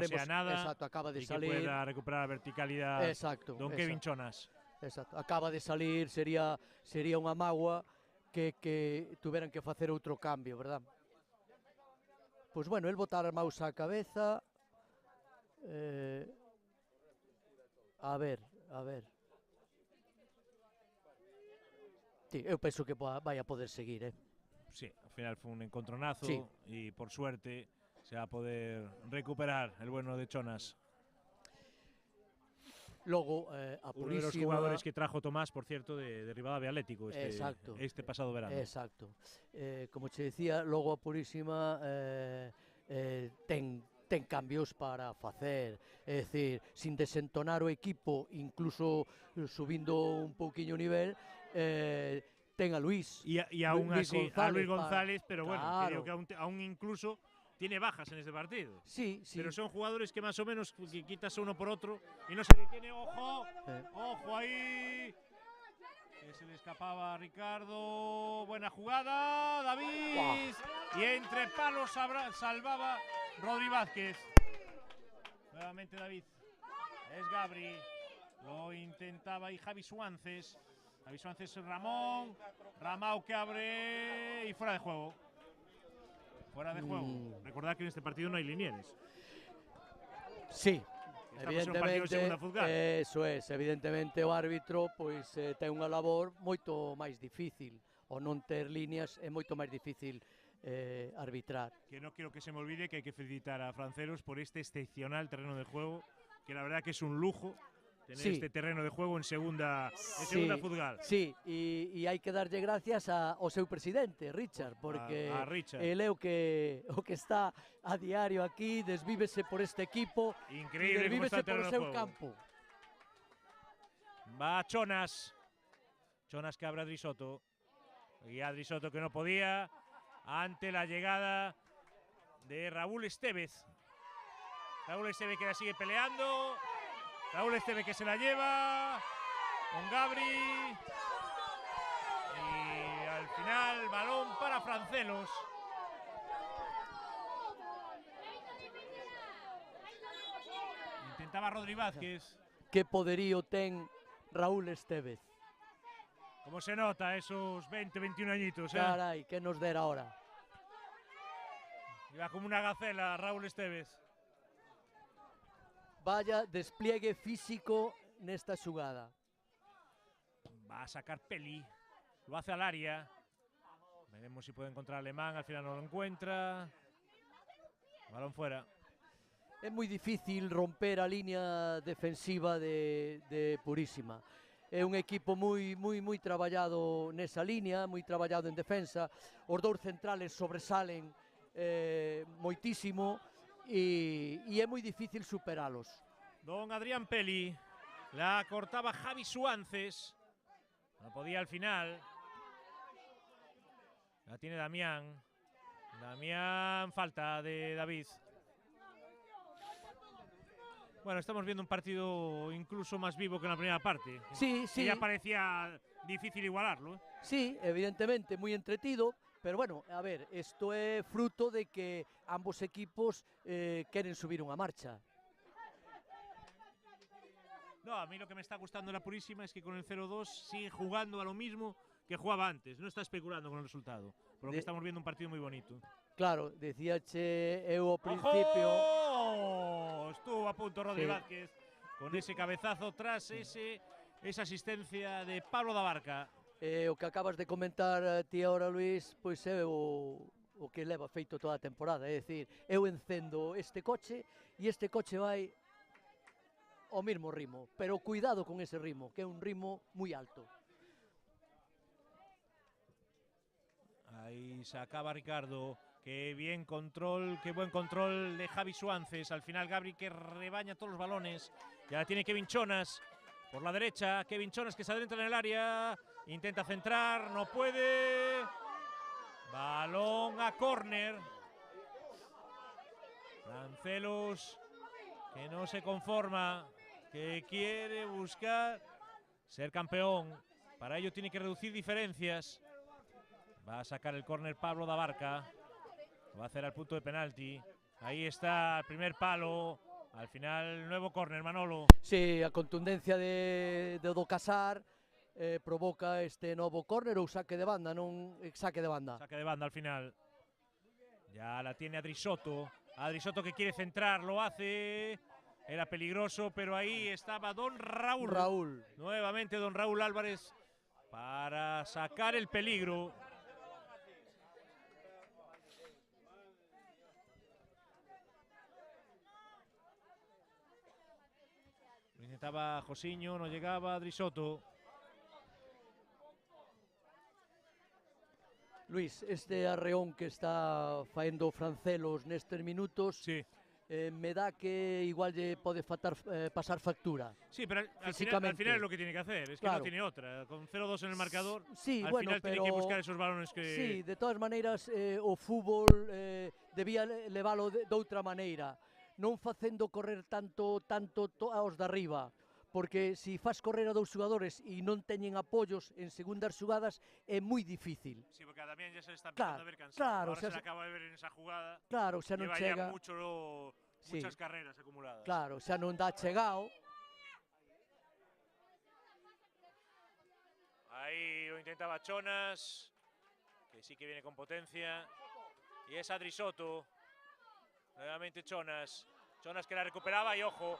sea nada. Exacto, acaba de y salir. Que pueda recuperar la verticalidad. Exacto. Don Kevin Chonas. Exacto, acaba de salir, sería unha mágoa que tuveran que facer outro cambio, verdad? Pois bueno, el botar a mouse á cabeza. A ver. Sí, eu penso que vai a poder seguir, Sí, al final fue un encontronazo, sí. Y por suerte se va a poder recuperar el bueno de Chonas. Logo, a Purísima... Uno de los jugadores que trajo Tomás, por cierto, de Rivadavia Atlético este pasado verano. Exacto. Como che decía, logo a Purísima ten cambios para facer, é dicir, sin desentonar o equipo, incluso subindo un pouquiño o nivel, ten a Luis. Y aún así, a Luis González, pero claro. Bueno, creo que aún incluso tiene bajas en este partido. Sí, sí. Pero son jugadores que más o menos que quitas uno por otro y no se detiene. ¡Ojo! ¡Ojo ahí! Que se le escapaba a Ricardo. Buena jugada, David. Wow. Y entre palos salvaba Rodri Vázquez. Nuevamente David. Es Gabri. Lo intentaba y Javi Suances. Javi Suances, Ramón. Ramao que abre y fuera de juego. Fuera de juego. Recordad que en este partido no hay linieres. Sí. Evidentemente, eso es, evidentemente o árbitro pois ten unha labor moito máis difícil, o non ter líneas é moito máis difícil arbitrar. Que no quiero que se me olvide que hay que felicitar a Francelos por este excepcional terreno de juego, que la verdad que es un lujo tener este terreno de juego en segunda Futgal. Sí, e hai que darlle gracias ao seu presidente, Richard, porque ele é o que está a diario aquí, desvívese por este equipo, increíble, desvívese por o seu campo. Va Chonas que abre a Drisotto, y a Drisotto que no podía ante la llegada de Raúl Estevez. Raúl Estevez que la sigue peleando. Raúl Estevez que se la lleva con Gabri y al final balón para Francelos. Intentaba Rodri Vázquez. Que poderío ten Raúl Estevez. Como se nota esos 20, 21 añitos. Carai, que nos dera ahora. Iba como una gacela Raúl Estevez. Vaya despliegue físico nesta xugada. Va a sacar Peli. Lo hace al área. Veremos si puede encontrar a Alemán. Al final no lo encuentra. Balón fuera. É moi difícil romper a línea defensiva de Purísima. É un equipo moi traballado nesa línea, moi traballado en defensa. Os dous centrales sobresalen moitísimo. Y es muy difícil superalos. Don Adrián Peli, la cortaba Javi Suances, no podía al final. La tiene Damián. Damián, falta de David. Bueno, estamos viendo un partido incluso más vivo que en la primera parte. Sí, sí. Ya parecía difícil igualarlo. Sí, evidentemente, muy entretido. Pero bueno, a ver, esto é fruto de que ambos equipos queren subir unha marcha. No, a mí lo que me está gustando de la Purísima es que con el 0-2 sigue jugando a lo mismo que jugaba antes. No está especulando con el resultado. Por lo que estamos viendo un partido muy bonito. Claro, decíache eu ao principio... ¡Ojo! Estuvo a punto Rodri Vázquez con ese cabezazo tras esa asistencia de Pablo da Barca. O que acabas de comentar ti ahora, Luis, pois é o que leva feito toda a temporada. É dicir, eu encendo este coche e este coche vai ao mesmo ritmo. Pero cuidado con ese ritmo, que é un ritmo moi alto. Ahí sacaba Ricardo. Qué buen control de Javi Suances. Al final Gabri que rebaña todos los balones. Ya la tiene Kevin Chonas por la derecha. Kevin Chonas que se adentra en el área. Intenta centrar, no puede. Balón a córner. Francelos que no se conforma, que quiere buscar ser campeón. Para ello tiene que reducir diferencias. Va a sacar el córner Pablo da Barca. Lo va a hacer al punto de penalti. Ahí está el primer palo. Al final, nuevo córner, Manolo. Sí, a contundencia de do Casar provoca este novo córner ou saque de banda, non saque de banda. Saque de banda al final. Ya la tiene Drisotto. Drisotto que quiere centrar, lo hace. Era peligroso, pero ahí estaba Don Raúl. Nuevamente Don Raúl Álvarez para sacar el peligro. Intentaba Josiño, no llegaba Drisotto. Luis, este arreón que está faendo Francelos nestes minutos, sí, me dá que igual lle pode pasar factura. Sí, pero al físicamente. final es lo que tiene que hacer, es que Claro. no tiene otra. Con 0-2 en el marcador, Sí, al bueno, final pero tiene que buscar esos balones que… sí, de todas maneiras, o fútbol debía levalo de outra maneira, non facendo correr tanto aos de arriba, porque si fas correr a dous xogadores e non teñen apoios en segundas xugadas é moi difícil. Sí, porque a Damián ya se le está empezando a ver cansado. Claro, Ahora se le acaba de ver en esa jugada. Claro, xa non Lleva chega. ya muchas carreras acumuladas. Claro, xa non dá chegao. Ahí lo intentaba Chonas, que sí que viene con potencia. Y es Adri Soto. Nuevamente Chonas. Chonas que la recuperaba y ojo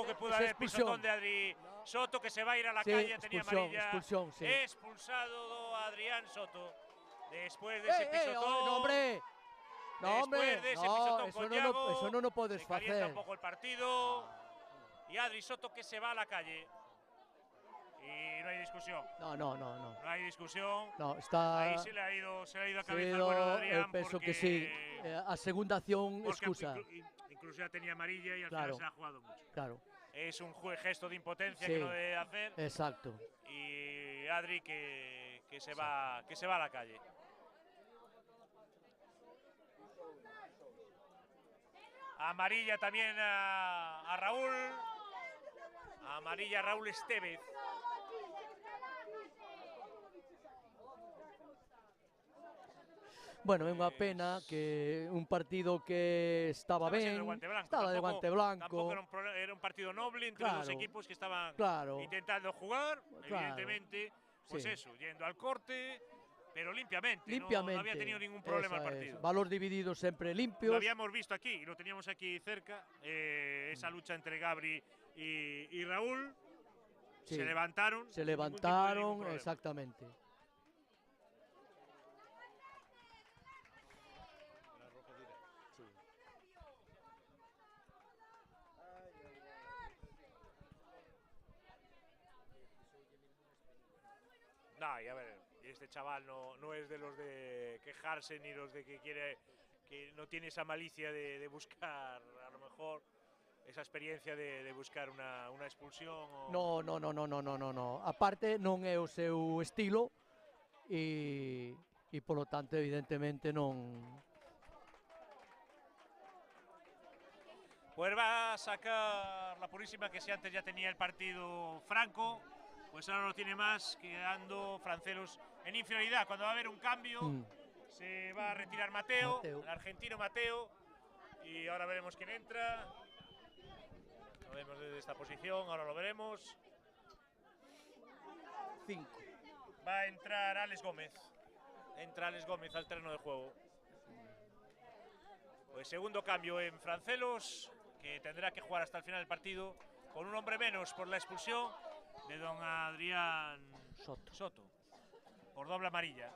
que pudo haber pisotón de Adri Soto, que se va a ir a la calle, tenía amarilla. Expulsión, sí. Expulsado Adrián Soto. Después de ese pisotón. No, hombre. No, después de ese pisotón con Yago, eso non o podes se calienta facer. un poco el partido. Y Adri Soto que se va a la calle. Y no hay discusión. No. No hay discusión. No, está… Ahí se le ha ido a cabeza el bueno de Adrián. Penso que sí. A segunda acción excusa. Incluso ya tenía amarilla y al Claro. final se ha jugado mucho. Claro. Es un gesto de impotencia Sí. que no debe hacer. Exacto. Y Adri que se va a la calle. Amarilla también a Raúl. Amarilla a Raúl Estevez. Bueno, é unha pena que un partido que estaba ben, estaba de guante blanco. Tampoco era un partido noble entre dos equipos que estaban intentando jugar, evidentemente, pues sí. eso, yendo al corte, pero limpiamente. Limpiamente. No había tenido ningún problema el partido. Valor dividido siempre limpios. Lo habíamos visto aquí, lo teníamos aquí cerca, esa lucha entre Gabri y Raúl. Sí. Se levantaron. Se levantaron, exactamente. No, y a ver, este chaval no es de los de quejarse ni los de que no tiene esa malicia de buscar a lo mejor esa experiencia de buscar una expulsión. O… No. Aparte non é o seu estilo e polo tanto evidentemente non. Pues va a sacar la Purísima, que si antes ya tenía el partido franco, pues ahora no tiene más, quedando Francelos en inferioridad. Cuando va a haber un cambio, se va a retirar Mateo, el argentino Mateo, y ahora veremos quién entra. Lo vemos desde esta posición, ahora lo veremos. 5. Va a entrar Alex Gómez. Entra Alex Gómez al terreno de juego. Pues segundo cambio en Francelos, que tendrá que jugar hasta el final del partido, con un hombre menos por la expulsión de don Adrián Soto, por doble amarilla.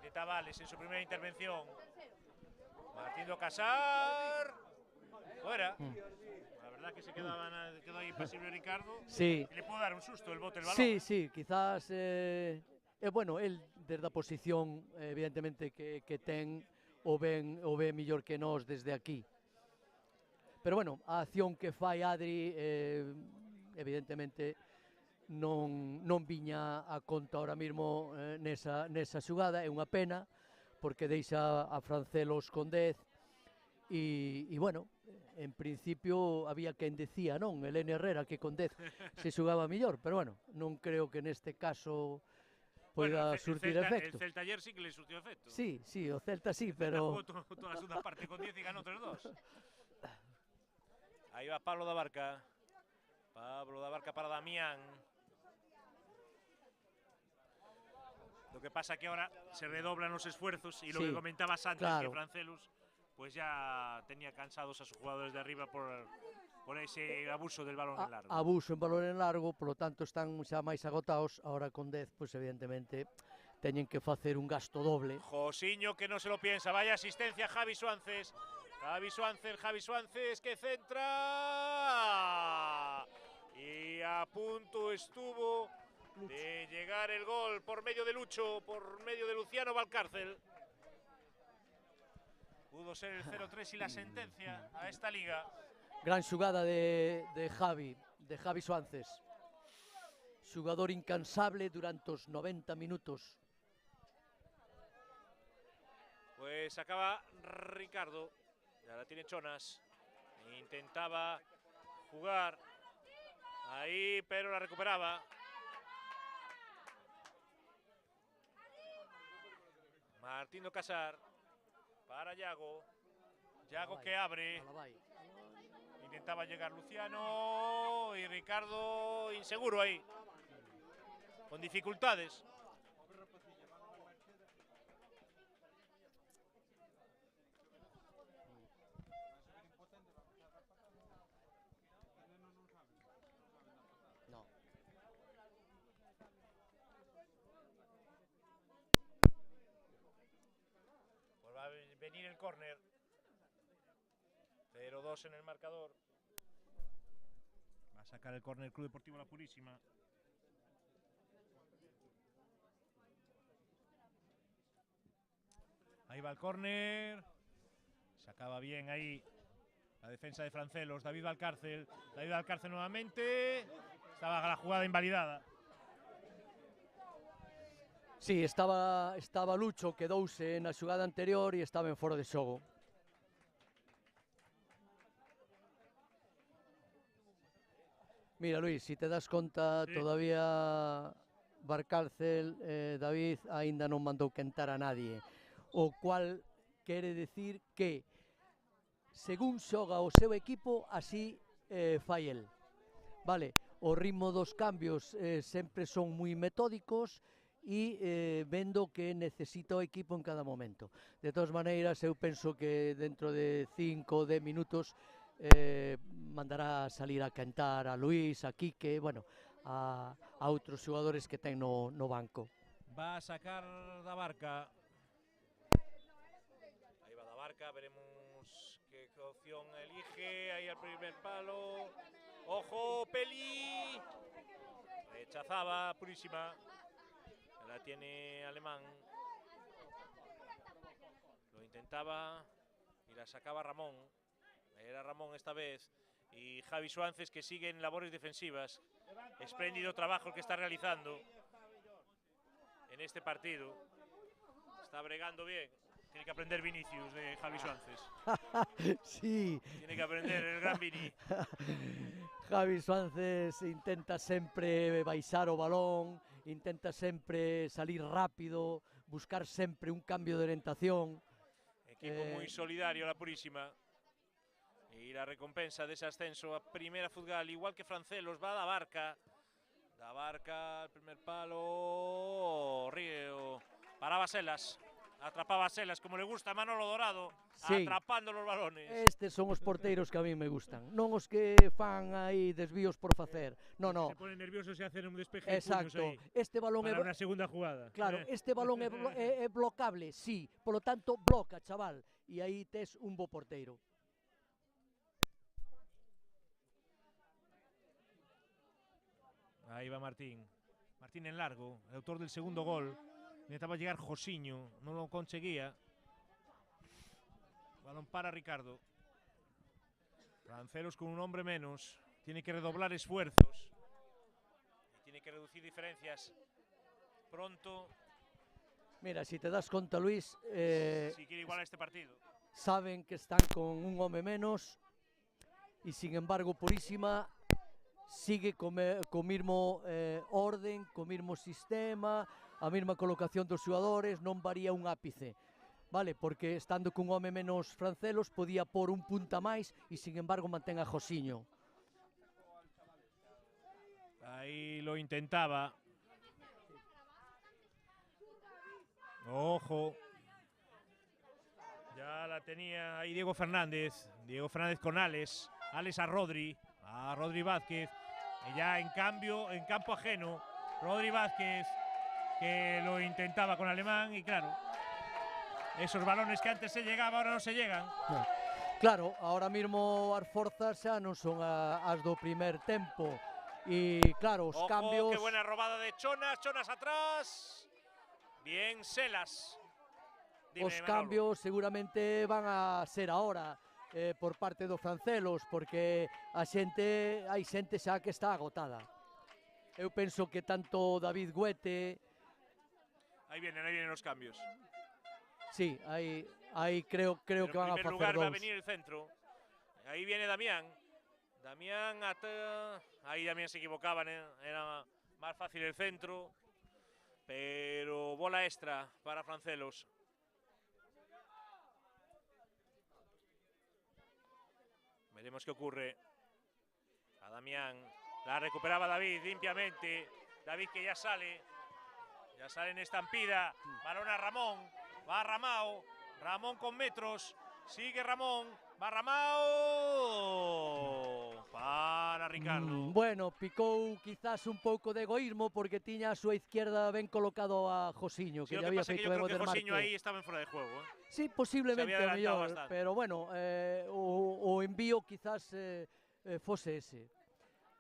De Tabales en su primera intervención. Martín do Casar. Fuera. La verdad que quedó ahí impasible Ricardo. Sí. Y le puedo dar un susto el bote, el balón. Sí, quizás bueno, él desde a posición evidentemente que ten o ve mellor que nós desde aquí. Pero bueno, a acción que fai Adri evidentemente non viña a conta ahora mismo nesa xugada, é unha pena porque deixa a Francelos con 10 e bueno, en principio había quen decía, non, Eleni Herrera que con 10 se xugaba mellor, pero bueno, non creo que neste caso poida surtir efecto. El Celta ayer sí que le surtió efecto. Sí, o Celta sí, pero… Jugó toda la segunda parte con 10 y ganó 3-2. Ahí va Pablo da Barca. Pablo da Barca para Damián. Lo que pasa que ahora se redoblan los esfuerzos y lo que comentabas antes, que Francelos pues ya tenía cansados a sus jugadores de arriba por ese abuso del balón en largo. Abuso en balón en largo, por lo tanto están xa máis agotados, ahora con 10, pues evidentemente teñen que facer un gasto doble. Josiño que no se lo piensa, vaya asistencia Javi Suánces. Javi Suánces que centra. Y a punto estuvo de llegar el gol por medio de Lucho, por medio de Luciano Valcárcel. Pudo ser el 0-3 y la sentencia a esta liga. Gran xugada de Javi Suárez. Xugador incansable durante os 90 minutos. Pues acaba Ricardo, ya la tiene Chonas, intentaba jugar ahí, pero la recuperaba. Martín do Casar para Yago, Yago que abre, intentaba llegar Luciano y Ricardo inseguro ahí, con dificultades. Va a venir el córner. 0-2 en el marcador. Va a sacar el córner Club Deportivo La Purísima. Ahí va el córner. Sacaba bien ahí la defensa de Francelos. David Valcárcel. David Valcárcel nuevamente. Estaba la jugada invalidada. Sí, estaba Lucho, quedouse na xugada anterior e estaba en foro de xogo. Mira, Luis, si te das conta, sí, todavía Valcárcel, David, aínda non mandou quentar a nadie. O cual quere decir que, según xoga o seu equipo, así fai el. Vale, o ritmo dos cambios sempre son moi metódicos, e vendo que necesita o equipo en cada momento. De todas maneiras, eu penso que dentro de 5 ou 10 minutos mandará salir a cantar a Luís, a Quique, bueno, a outros xogadores que ten no banco. Va a sacar da Barca. Aí va da Barca, veremos que opción elige. Aí al primer palo. ¡Ojo, Peli! Rechazaba Purísima. La tiene Alemán. Lo intentaba y la sacaba Ramón. Era Ramón esta vez. Y Javi Suárez, que sigue en labores defensivas. Espléndido trabajo el que está realizando en este partido. Está bregando bien. Tiene que aprender Vinicius de Javi Suárez. Sí. Tiene que aprender el gran Vini. Javi Suárez intenta sempre baixar o balón, intenta sempre salir rápido, buscar sempre un cambio de orientación. Equipo muy solidario, La Purísima. Y la recompensa de ese ascenso a Primera Futgal, igual que Francelos, va a Barca. Da Barca, el primer palo, Río, paraba Selas. Atrapaba a Selas, como le gusta a Manolo Dorado, sí, atrapando los balones. Estes son os porteiros que a mí me gustan, non os que fan aí desvíos por facer. No, no. Se ponen nerviosos e hacen un despeje de puños aí. Este balón para unha segunda jugada. Claro, este balón é blocable, sí, polo tanto bloca, chaval, e aí tes un bo porteiro. Ahí va Martín. Martín en largo, el autor del segundo gol. Intentaba llegar Josiño, no lo conseguía. Balón para Ricardo. Francelos con un hombre menos. Tiene que redoblar esfuerzos. Y tiene que reducir diferencias pronto. Mira, si te das conta, Luis... si quiere igualar este partido. Saben que están con un home menos. Y sin embargo, Purísima sigue co mismo orden, co mismo sistema, a mesma colocación dos xogadores, non varía un ápice, vale? Porque estando cun home menos Francelos podía pôr un punta máis e sin embargo mantén a Josiño. Ahí lo intentaba. Ojo. Ya la tenía ahí Diego Fernández. Diego Fernández con Alex. Alex a Rodri. A Rodri Vázquez. Y ya en cambio, en campo ajeno, Rodri Vázquez, que lo intentaba con Alemán, y claro, esos balones que antes se llegaban, ahora no se llegan. Claro, ahora mismo as forzas xa non son as do primer tempo. E claro, os Ojo, cambios... qué buena robada de Chonas, Chonas atrás. Bien, Selas. Dime, os Manolo. cambios seguramente van a ser ahora por parte do Francelos, porque hai xente xa que está agotada. Eu penso que tanto David Guete, Ahí vienen los cambios. sí, aí creo Pero que van a en primer facer lugar va a dous. venir el centro. Ahí viene Damián. Ahí Damián se equivocaba, era más fácil el centro. Pero bola extra para Francelos. Veremos qué ocurre. A Damián. La recuperaba David limpiamente. David que ya sale. Ya sale en estampida. Balón a Ramón. Va Ramao. Ramón con metros. Sigue Ramón. Va Ramao. Para Ricardo. Bueno, picou quizás un pouco de egoísmo porque tiña a súa izquierda ben colocado a Josiño, Sí, que lo lle que había pasa es que feito yo ben creo o que Josiño desmarque. ahí estaba en fuera de juego. Sí, posiblemente Se había o adelantado mellor, bastante. pero bueno, o envío quizás fose ese.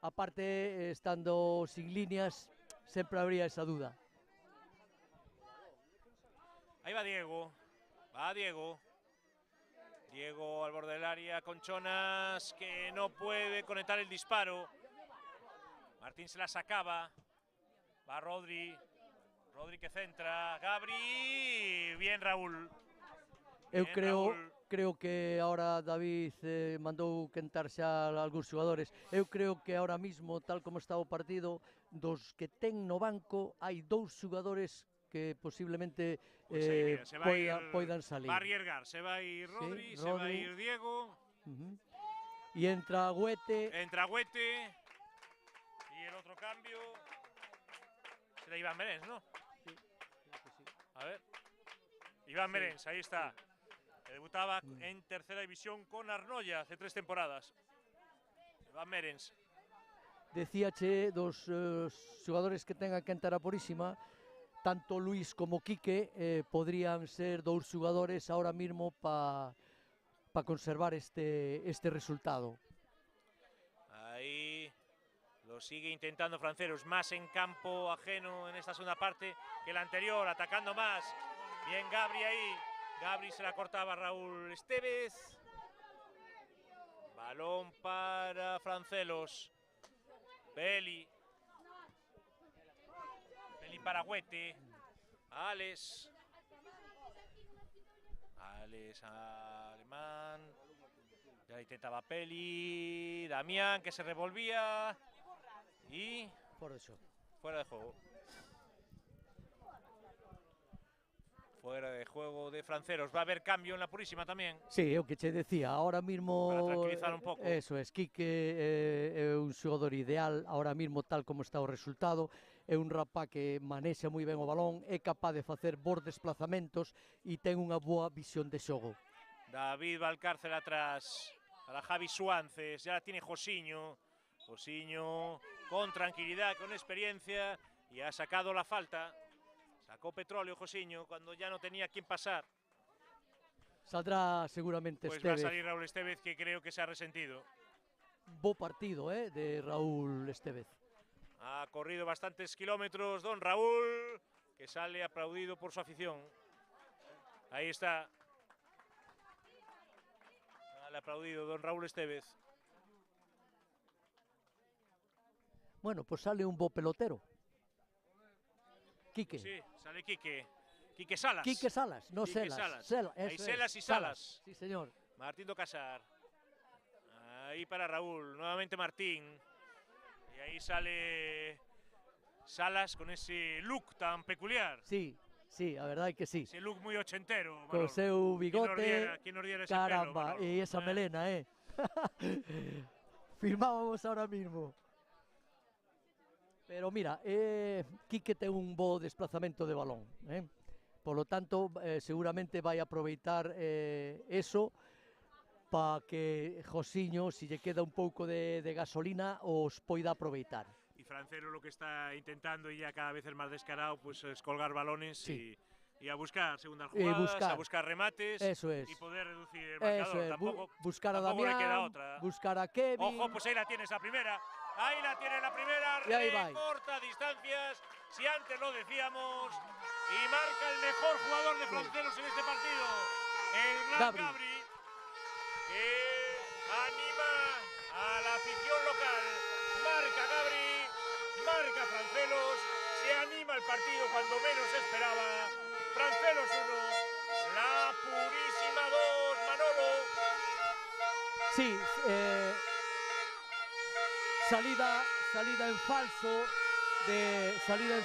Aparte, estando sin líneas, sempre habría esa duda. Ahí va Diego. Va Diego. Diego al borde del área con Chonas, que no puede conectar el disparo. Martín se la sacaba. Va Rodri. Rodri que centra. Gabri. Bien Raúl. Eu Bien, creo Raúl. que ahora David mandou quentar xa algúns xogadores. Eu creo que ahora mismo, tal como está o partido, dos que ten no banco, hai dous xogadores que posiblemente Pues ahí, mira, se va a ir, poidan salir. va a arriesgar, se va a ir Rodri, se va a ir Diego. Y entra Guete. Entra Guete. Y el otro cambio. Será Iván Merens, ¿no? Sí, creo que sí. A ver. Iván Merens, ahí está. Que debutaba en tercera división con Arnoya hace 3 temporadas. Iván Merens. Decíache dos xogadores que tengan que entrar a Purísima, tanto Luis como Quique podrían ser dous xogadores ahora mismo para conservar este resultado. Ahí lo sigue intentando Francelos, más en campo ajeno en esta segunda parte que la anterior, atacando más. Bien Gabri ahí. Gabri se la cortaba a Raúl Estevez. Balón para Francelos. Peli. Peli para Guete. Alex. Alex Alemán. Ya intentaba Peli. Damián que se revolvía. Y Por eso. fuera de juego. Fuera de juego de Francelos. Va a haber cambio en la Purísima también. Sí, o que che decía, ahora mismo Para tranquilizar un pouco. Eso es, Quique é un xogador ideal ahora mismo tal como está o resultado. É un rapá que manexa moi ben o balón, é capaz de facer bons desplazamentos e ten unha boa visión de xogo. David Valcárcel atrás para Javi Suances, ya la tiene Josiño. Josiño con tranquilidad, con experiencia y ha sacado la falta. Sacó petróleo Josiño cuando ya no tenía quien pasar. Saldrá seguramente Pues va a Estevez. salir Raúl Estevez, que creo que se ha resentido. Bo partido de Raúl Estevez. Ha corrido bastantes kilómetros don Raúl, que sale aplaudido por su afición. Ahí está. Sale aplaudido don Raúl Estevez. Bueno, pues sale un bo pelotero. Quique. Sí, sale Quique. Quique Salas. Quique Salas, no Quique Selas. Salas. Hay eso Selas es, y Salas. Sí, señor. Martín do Casar. Ahí para Raúl. Nuevamente Martín. Y ahí sale Salas con ese look tan peculiar. Sí, a verdade que sí. Ese look muy ochentero. Co seu bigote, ¿Quién nos diera ese caramba, pelo, e esa melena, Firmábamos ahora mismo. Pero mira, Quique ten un bo desplazamento de balón, Por lo tanto, seguramente vai aproveitar eso para que Josiño, si lle queda un pouco de gasolina, os poida aproveitar. Y Francero lo que está intentando, y ya cada vez es más descarado, pues es colgar balones Sí. y a buscar segundas jugadas, a buscar remates. Eso es. Y poder reducir el marcador. Eso es, Tampoco, buscar a tampoco le queda Damián, otra. buscar a Kevin. Ojo, pues ahí la tienes, la primera. Ahí la tiene la primera. Y ahí va. Corta distancias. Si antes lo decíamos, Y marca el mejor jugador de Francelos en este partido, el gran Gabri, que anima a la afición local. Marca Gabri, marca Francelos, se anima el partido cuando menos se esperaba. Francelos 1, La Purísima 2, Manolo. Sí, salida en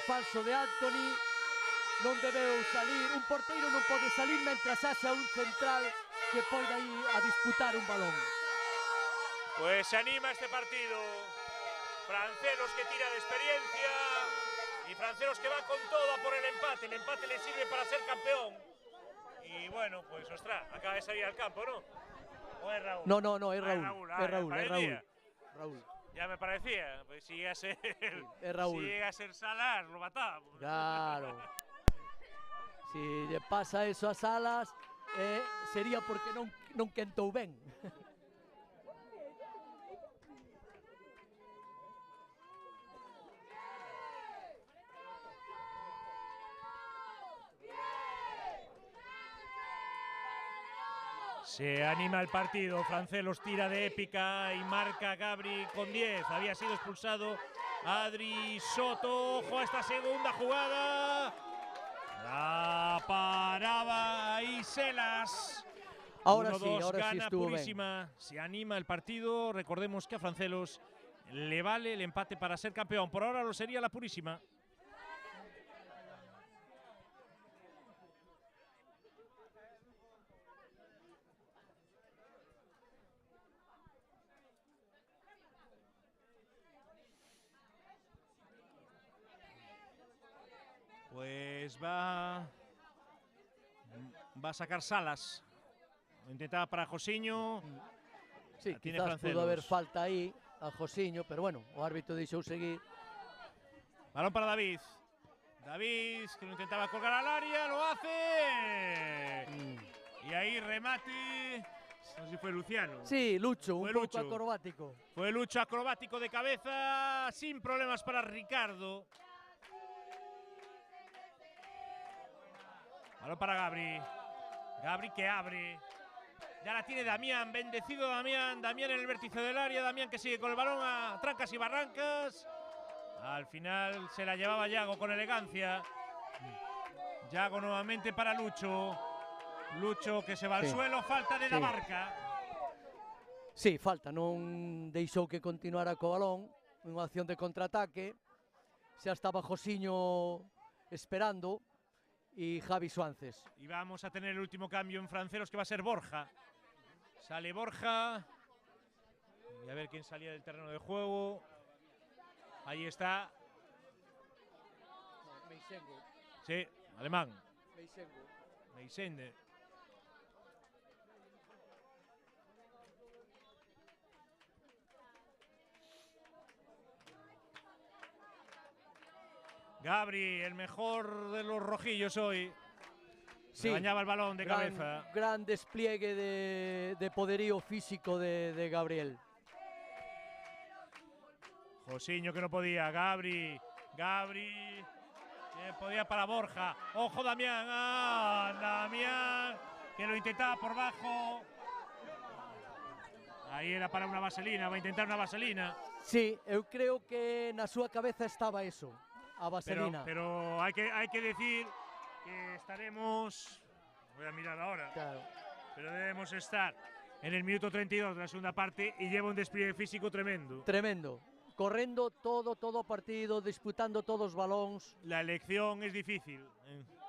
falso de Anthony. Non debeu salir, un porteiro non pode salir mentras haxa un central que poida ir a disputar un balón. Pues se anima este partido. Francelos que tira de experiencia y Francelos que va con todo a por el empate. El empate le sirve para ser campeón. Y bueno, pues ostras, acaba de salir al campo, ¿no? ¿O es Raúl? No, es Raúl. Raúl. Ya me parecía, pues si llega a ser, es Raúl. Si llega a ser Salas, lo matamos. Claro. Si lle pasa eso a Salas, sería porque non quentou ben. Se anima el partido, Francelos tira de épica y marca Gabri con 10. Había sido expulsado Adri Soto. Ojo a esta segunda jugada. La paraba y Selas. Ahora sí gana estuvo Purísima. bien. Se anima el partido. Recordemos que a Francelos le vale el empate para ser campeón. Por ahora lo sería La Purísima. Pues va a sacar Salas. Lo intentaba para Josiño. Sí, quizás pudo haber falta aí a Josiño, pero bueno, o árbitro deixou seguir. Balón para David. David, que lo intentaba colgar al área, lo hace. Y ahí remate. No sé si fue Luciano. Sí, Lucho, un poco acrobático. Fue Lucho acrobático de cabeza, sin problemas para Ricardo. Balón para Gabri. Gabri que abre. Ya la tiene Damián. Bendecido Damián. Damián en el vértice del área. Damián que sigue con el balón a trancas y barrancas. Al final se la llevaba Yago con elegancia. Yago nuevamente para Lucho. Lucho que se va al suelo. Falta de Dabarca. Sí, falta. Non deixou que continuara co balón. Unha acción de contraataque. Xa estaba Josiño esperando. Y Javi Suárez. Y vamos a tener el último cambio en Francelos, que va a ser Borja. Sale Borja. Y a ver quién salía del terreno de juego. Ahí está. Meisengo. Sí, alemán. Meisengo. Meisende. Gabri, el mejor de los rojillos hoy. Sí, bañaba el balón de cabeza. Gran despliegue de poderío físico de Gabriel. Josiño que no podía. Gabri. Podía para Borja. Ojo Damián. Damián que lo intentaba por bajo. Ahí era para una vaselina. Va a intentar una vaselina. Sí, eu creo que na súa cabeza estaba eso. A vaselina. Pero hay que decir que estaremos, voy a mirar ahora, claro, pero debemos estar en el minuto 32 de la segunda parte y lleva un despliegue físico tremendo. Tremendo. Correndo todo partido, disputando todos os balóns. La elección es difícil.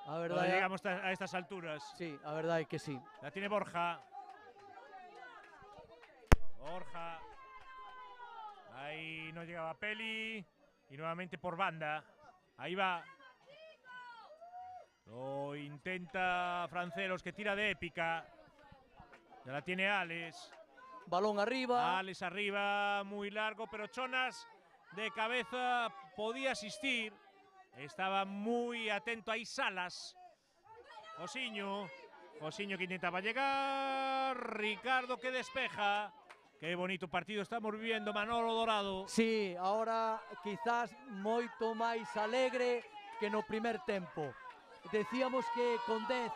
A verdade, llegamos a estas alturas. Sí, a verdade é que sí. La tiene Borja. Borja. Ahí no llegaba Peli. Y nuevamente por banda. Ahí va. Lo intenta Francelos, que tira de épica. Ya la tiene Alex. Balón arriba. Alex arriba, muy largo, pero Chonas de cabeza podía asistir. Estaba muy atento ahí Salas. Josiño que intentaba llegar. Ricardo que despeja. Qué bonito partido estamos viviendo, Manolo Dorado. Sí, ahora quizás moito máis alegre que no primer tempo. decíamos que con 10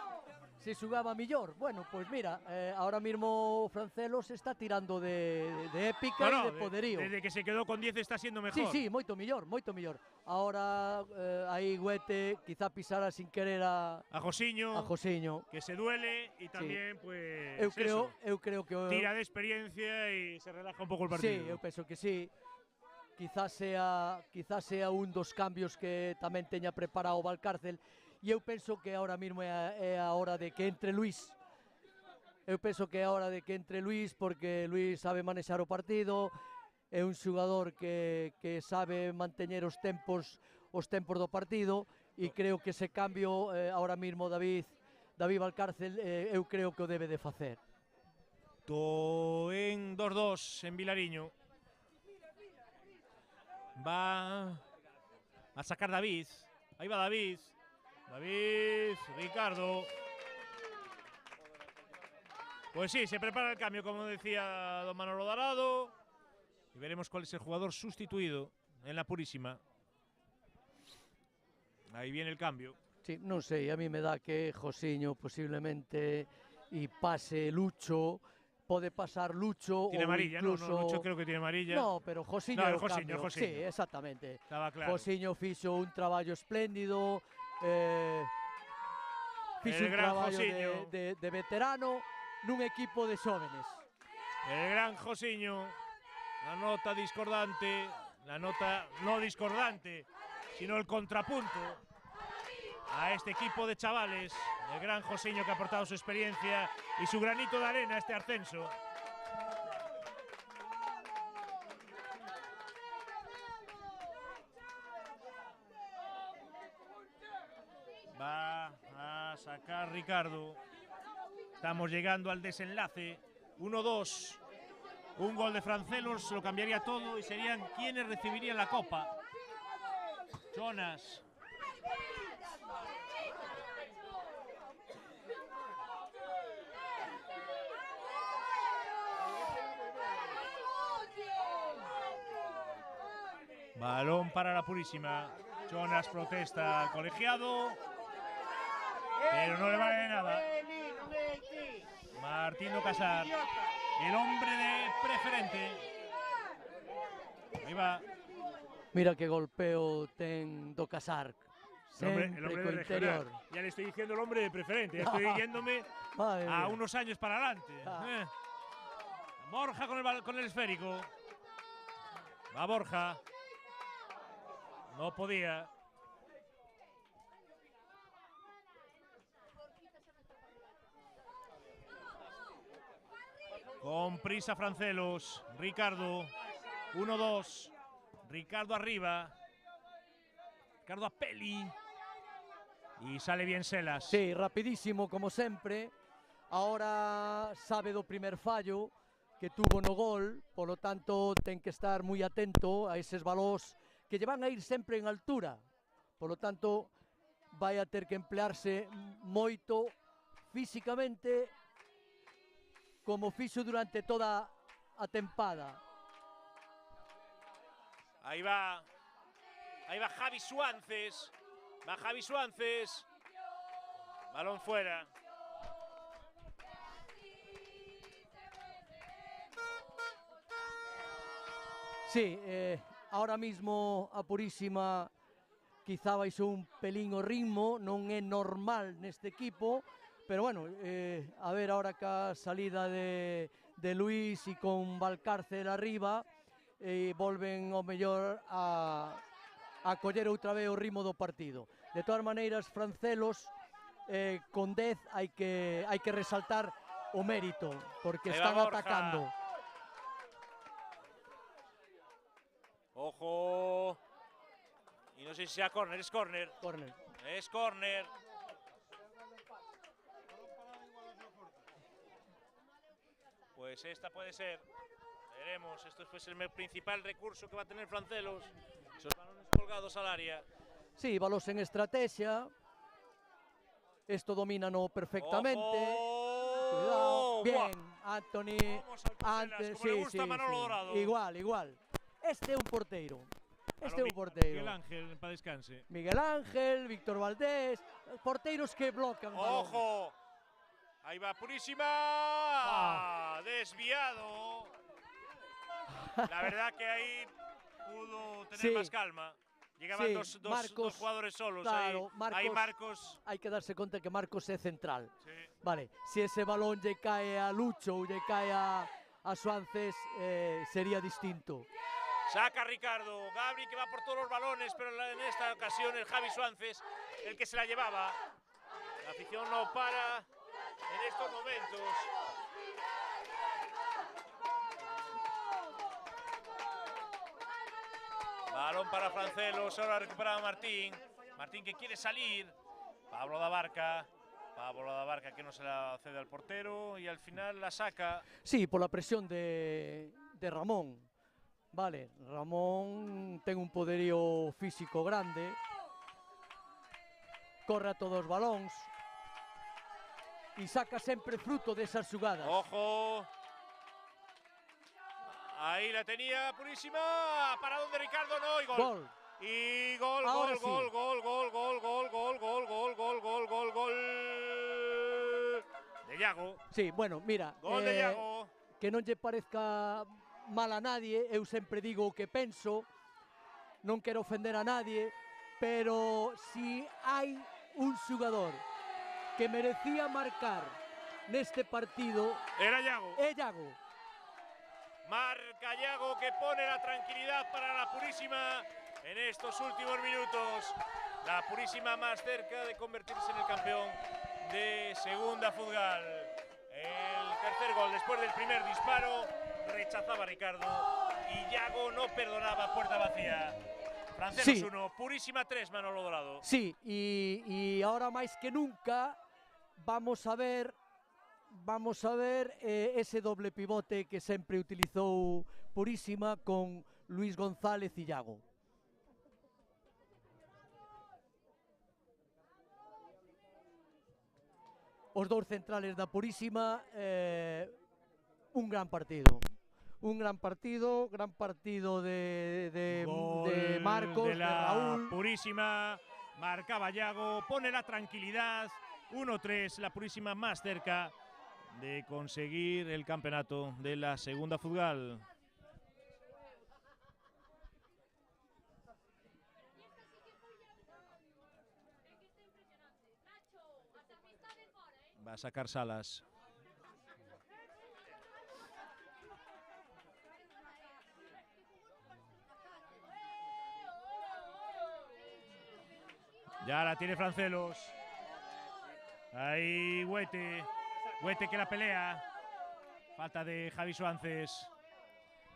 se xugaba millor. Bueno, pois mira, ahora mismo Francelos está tirando de épica e de poderío. Desde que se quedó con 10 está siendo mejor. Sí, moito millor, moito millor. Ahora aí Guete quizá pisara sin querer a Josiño, que se duele e tamén, pues, eu creo que tira de experiencia e se relaja un pouco o partido. Sí, eu penso que sí. Quizás sea un dos cambios que tamén teña preparado o Valcárcel. E eu penso que ahora mismo é a hora de que entre Luís. Eu penso que é a hora de que entre Luís, porque Luís sabe manexar o partido, é un xogador que sabe manteñer os tempos do partido, e creo que ese cambio ahora mismo David Valcárcel eu creo que o debe de facer. Tô en 2-2 en Vilariño. Va a sacar David. Aí va David, Ricardo. Pues sí, se prepara el cambio, como decía don Manolo Dorado. Y veremos cuál es el jugador sustituido en la Purísima. Ahí viene el cambio. Sí, non sei, a mí me dá que Josiño posiblemente e pase Lucho. Pode pasar Lucho. Tiene amarilla, incluso... no, Lucho creo que tiene amarilla. No, pero Josiño no, Josiño. Sí, exactamente. Estaba claro. Josiño fixo un traballo espléndido, fixo un traballo de veterano nun equipo de xóvenes. El gran Josiño, la nota discordante, la nota no discordante, sino el contrapunto a este equipo de chavales. El gran Josiño que ha aportado su experiencia y su granito de arena a este ascenso. Va a sacar Ricardo. Estamos llegando al desenlace. 1-2. Un gol de Francelos lo cambiaría todo y serían quienes recibirían la copa. Jonas. Balón para la Purísima. Jonas protesta al colegiado, pero no le vale de nada. Martino Casar, el hombre de preferente. Ahí va. Mira que golpeo ten do Casar. El hombre de interior. Ya le estoy diciendo el hombre de preferente. Ya estoy yéndome a unos años para adelante. Borja con el esférico. Va Borja. No podía. Con prisa Francelos. Ricardo. 1-2. Ricardo arriba. Ricardo a Peli. Y sale bien Selas. Sí, rapidísimo como sempre. Ahora sabe do primer fallo que tuvo no gol, polo tanto ten que estar moi atento a eses balós que lle van a ir sempre en altura. Polo tanto, vai a ter que emplearse moito físicamente como fixo durante toda a tempada. Aí va Javi Suances. Va Javi Suances. Balón fuera. Sí, ahora mismo a Purísima quizá baixou un pelín o ritmo, non é normal neste equipo, pero bueno, a ver ahora ca salida de Luís e con Valcárcel arriba, volven ao mellor a coller outra vez o ritmo do partido. De todas maneiras, Francelos con 10 hai que resaltar o mérito, porque están atacando. Ojo. Y no sé si sea córner, es córner. Córner. Es córner. Pues esta puede ser. Veremos, esto es el principal recurso que va a tener Francelos. Esos balones colgados al área. Sí, balos en estrategia. Esto domínano perfectamente. ¡Ojo! Cuidado. Bien, Anthony. Antes, como le gusta Manolo Dorado. Igual. Este é un porteiro. Este é o porteiro. Miguel Ángel, para descanse. Miguel Ángel, Víctor Valdés, porteiros que blocan. ¡Ojo! Ahí va Purísima. Desviado. La verdad que ahí pudo tener más calma. Llegaban dos jugadores solos. Claro, ahí Marcos. Hay que darse cuenta que Marcos es central. Sí. Vale, si ese balón lle cae a Lucho ou lle cae a Suances, sería distinto. Saca Ricardo. Gabri que va por todos los balones, pero en esta ocasión el Javi Suances, el que se la llevaba. La afición no para en estos momentos. Balón para Francelos, ahora recuperado Martín. Martín que quiere salir. Pablo da Barca que no se la cede al portero y al final la saca. Sí, por la presión de Ramón. Vale, Ramón ten un poderío físico grande. Corre a todos os balóns. E saca sempre fruto desas xugadas. ¡Ojo! Ahí la tenía Purísima. Para donde Ricardo, no, y gol. Gol. Y gol, Ahora gol, sí. gol. De Yago. Sí, bueno, mira, Gol de Yago. que non lle parezca mal a nadie, eu sempre digo o que penso, non quero ofender a nadie, pero si hai un xugador que merecía marcar neste partido, Era Yago. é Yago. Marca Yago que pone la tranquilidad para la Purísima en estos últimos minutos. La Purísima más cerca de convertirse en el campeón de segunda futsal. El tercer gol después del primer disparo rechazaba Ricardo y Yago no perdonaba, puerta vacía. Francelos 1, Purísima 3, Manolo Dorado. Sí, y ahora máis que nunca vamos a ver ese doble pivote que sempre utilizou Purísima con Luis González e Yago. Os dous centrales da Purísima, un gran partido. Un gran partido de Marcos, de Raúl. Purísima, marcaba Yago, pone la tranquilidad, 1-3, la Purísima más cerca de conseguir el campeonato de la segunda futsal. Va a sacar Salas. Ya la tiene Francelos. Ahí Huete. Huete que la pelea. Falta de Javi Suances.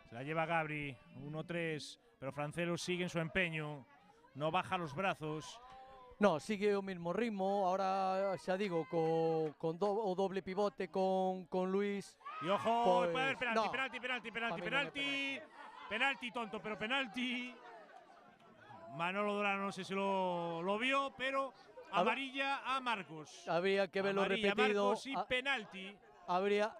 Se la lleva Gabri. 1-3. Pero Francelos sigue en su empeño. No baja los brazos. No, sigue o mismo ritmo. Ahora xa digo, o doble pivote con Luis. Y ojo, pues, puede haber penalti, no. penalti. Penalti tonto, pero penalti. Manolo Dorado no sé si lo vio, pero amarilla a Marcos. Habría que verlo Amarilla repetido. Marcos y penalti. Habría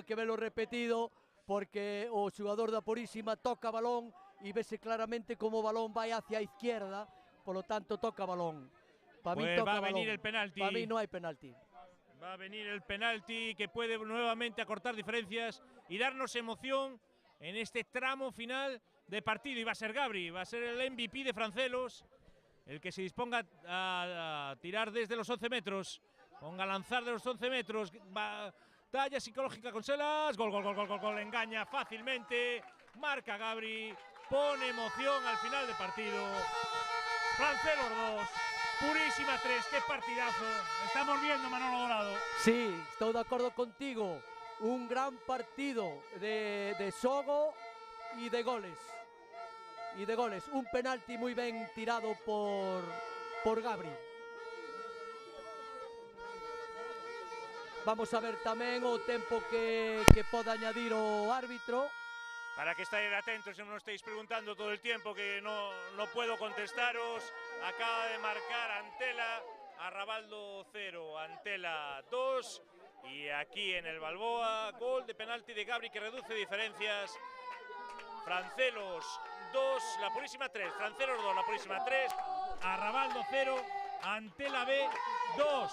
que verlo repetido porque o xugador da Purísima toca balón e vese claramente como o balón vai hacia a izquierda, polo tanto toca balón. Para mí Pues toca va a venir balón. el penalti. Para mí no hay penalti. Va a venir el penalti que puede nuevamente acortar diferencias y darnos emoción en este tramo final de partido. Y va a ser Gabri, va a ser el MVP de Francelos, el que se disponga a tirar desde los 11 metros, ponga a lanzar de los 11 metros, batalla psicológica con Salas, gol, engaña fácilmente, marca Gabri, pone emoción al final del partido. Francelos 2, Purísima 3, qué partidazo. Estamos viendo, Manolo Dorado. Sí, estou de acordo contigo. Un gran partido de xogo e de goles. Un penalti moi ben tirado por Gabri. Vamos a ver tamén o tempo que pode añadir o árbitro. Para que estéis atentos y no estéis preguntando todo el tiempo, que no puedo contestaros. Acaba de marcar Antela, Arrabaldo 0, Antela 2. Y aquí en el Balboa, gol de penalti de Gabri que reduce diferencias. Francelos 2, La Purísima 3. Francelos 2, La Purísima 3. Arrabaldo 0, Antela B 2.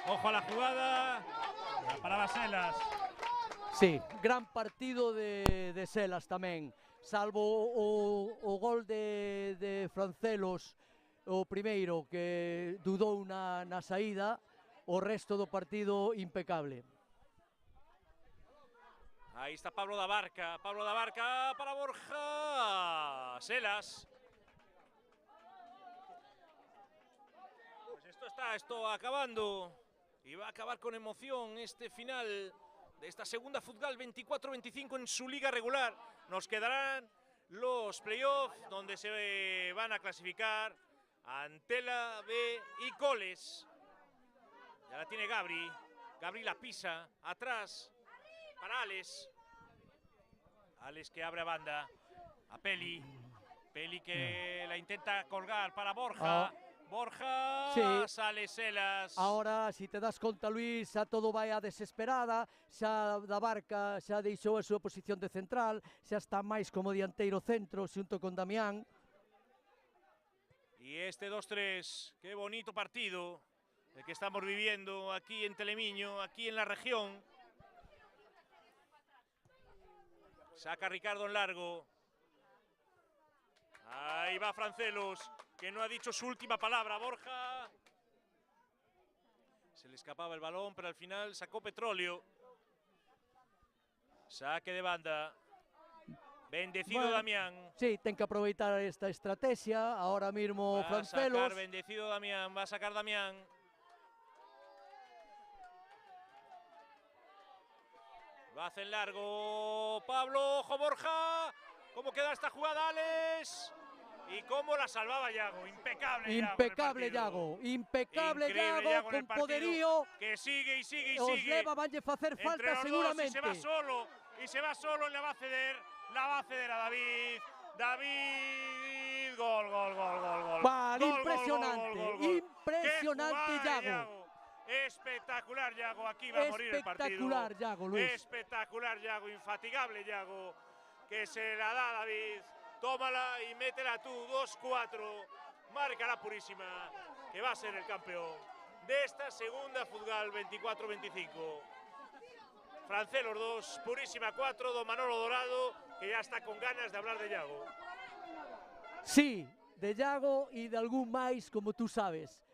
Ojo a la jugada. La paraba Selas. Sí, gran partido de Selas tamén. Salvo o gol de Francelos, o primeiro, que dudou na saída, o resto do partido impecable. Ahí está Pablo da Barca para Borja. Selas. Pues esto acabando. Y va a acabar con emoción este final de esta segunda Futgal 24-25 en su liga regular. Nos quedarán los playoffs donde se van a clasificar Antela B y Coles. Ya la tiene Gabri. Gabri la pisa. Atrás para Alex. Alex que abre a banda. A Peli. Peli que la intenta colgar para Borja. Borja, sí. Sale Selas. Ahora, si te das conta, Luís, xa todo vai a desesperada, xa da Barca xa deixou a súa posición de central, xa está máis como dianteiro centro, xunto con Damián. Y este 2-3, qué bonito partido el que estamos viviendo aquí en Telemiño, aquí en la región. Saca Ricardo en largo. Ahí va Francelos, que no ha dicho su última palabra. Borja. Se le escapaba el balón, pero al final sacó Petróleo. Saque de banda. Bendecido Bueno, Damián. Sí, ten que aproveitar esta estrategia, ahora mismo Francelos. Va a sacar Bendecido Damián, va a sacar Damián. Va a hacer largo Pablo, ojo Borja. ¿Cómo queda esta jugada, Alex? Y cómo la salvaba Yago, impecable Yago. Impecable Yago, impecable Yago, con poderío. Que sigue y sigue y os sigue. leva, vanlle facer falta seguramente. Y se va solo, la va a ceder a David. David, gol. Vale, Gol, impresionante, gol. impresionante Yago. Espectacular Yago, aquí va a morir el partido. Espectacular Yago, Luis. Espectacular Yago, infatigable Yago, que se la da a David. Tómala y métela tú, 2-4. Marca la Purísima, que va a ser el campeón de esta segunda Futgal 24-25. Francelos 2, Purísima 4, don Manolo Dorado, que ya está con ganas de hablar de Yago. Sí, de Yago e de algún máis, como tú sabes.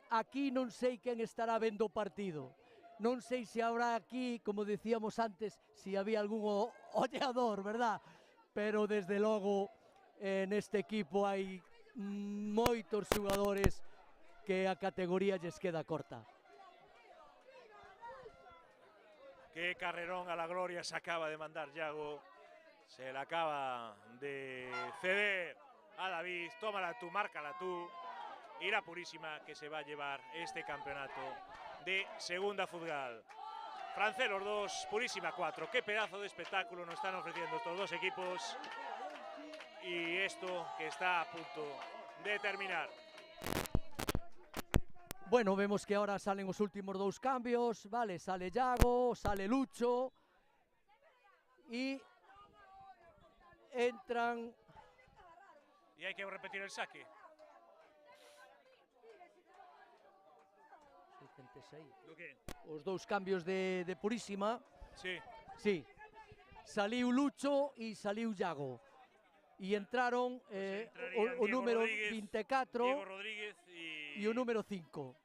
Aquí non sei quen estará vendo o partido. Non sei se habrá aquí, como decíamos antes, si había algún ollador, verdad? Pero desde logo neste equipo hai moitos xogadores que a categoría lles queda corta. Qué carrerón a la gloria se acaba de mandar Yago. Se la acaba de ceder a David. Tómala tú, márcala tú. Y la Purísima que se va a llevar este campeonato de segunda Futgal. Francelos 2, Purísima 4. Qué pedazo de espectáculo nos están ofreciendo estos dos equipos. Y esto que está a punto de terminar. Bueno, vemos que ahora salen os últimos dous cambios, vale, sale Yago, sale Lucho y entran... Y hay que repetir el saque. 66. ¿Lo qué? Os dous cambios de Purísima. Sí. Sí. Saliu Lucho e saliu Yago. E entraron o número Rodríguez, 24 Diego Rodríguez e o número 5.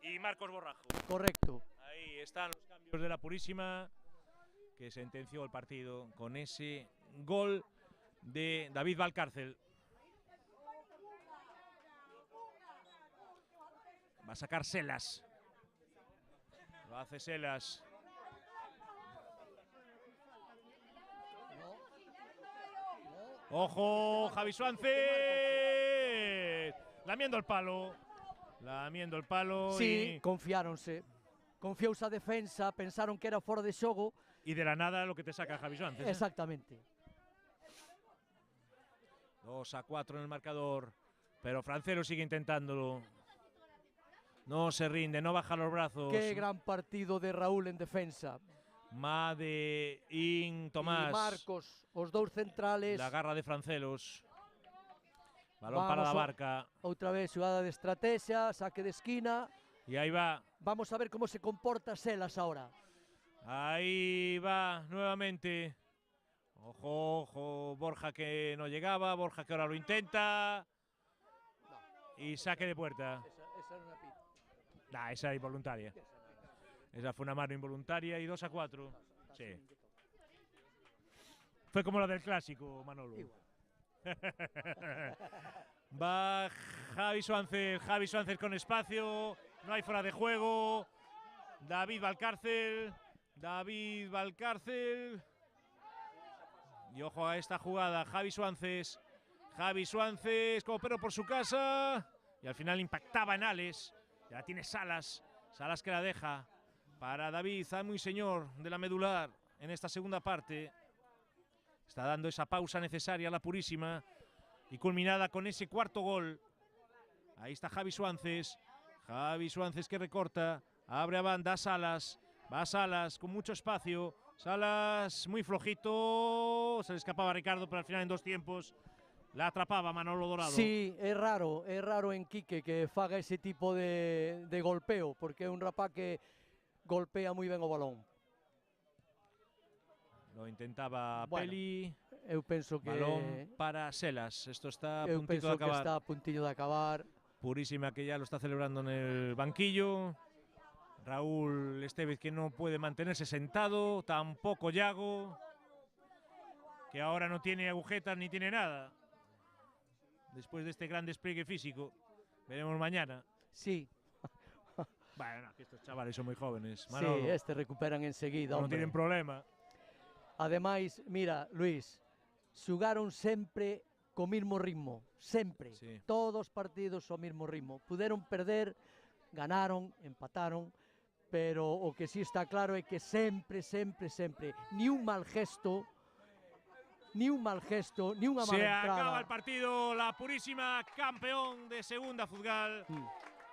Y Marcos Borrajo. Correcto. Ahí están los cambios de la Purísima, que sentenció el partido con ese gol de David Valcárcel. Va a sacar Selas. Lo hace Selas. ¡Ojo! Javi Suárez. Lamiendo el palo. Lamiendo el palo. Sí, confiáronse. Confiouse a defensa, pensaron que era fora de xogo. Y de la nada lo que te saca Javi Suárez. Exactamente. 2-4 en el marcador. Pero Francelo sigue intentándolo. No se rinde, no baja los brazos. Qué gran partido de Raúl en defensa. Made, In, Tomás. E Marcos, os dous centrales. La garra de Francelos. Balón para la Barca. Outra vez xugada de estrategia, saque de esquina. Y ahí va. Vamos a ver cómo se comporta Selas ahora. Ahí va nuevamente. Ojo, ojo, Borja que no llegaba, Borja que ahora lo intenta. Y saque de puerta. Esa era una pita. Nah, esa era involuntaria. Esa fue una mano involuntaria y 2-4. Sí. Fue como la del clásico, Manolo. Va Javi Suárez con espacio. No hay fuera de juego. David Valcárcel. Y ojo a esta jugada. Javi Suárez como perro por su casa. Y al final impactaba en Alex. Ya tiene Salas. Salas que la deja para David, muy señor de la medular en esta segunda parte. Está dando esa pausa necesaria a la Purísima. Y culminada con ese cuarto gol. Ahí está Javi Suárez. Javi Suárez que recorta. Abre a banda, Salas. Va Salas con mucho espacio. Salas muy flojito. Se le escapaba a Ricardo, pero al final en 2 tiempos la atrapaba Manolo Dorado. Sí, é raro en Quique que faga ese tipo de golpeo, porque é un rapaz que golpea moi ben o balón. Lo intentaba Bueno, Peli. Eu penso que Balón para Selas. Esto está a puntito de penso que acabar. está a puntillo de acabar. Purísima que ya lo está celebrando en el banquillo. Raúl Estevez que no puede mantenerse sentado. Tampoco Yago, que ahora no tiene agujetas ni tiene nada. Después de este gran despliegue físico. Veremos mañana. Sí. Bueno, que estos chavales son muy jóvenes. Manolo, Sí, recuperan enseguida. no hombre. tienen problema. Ademais, mira, Luis, xugaron sempre co mismo ritmo, sempre. Sí. Todos os partidos ao mismo ritmo. Puderon perder, ganaron, empataron, pero o que sí está claro é que sempre, ni un mal gesto, ni unha Se mala entrada. acaba el partido, la Purísima campeón de segunda Futgal.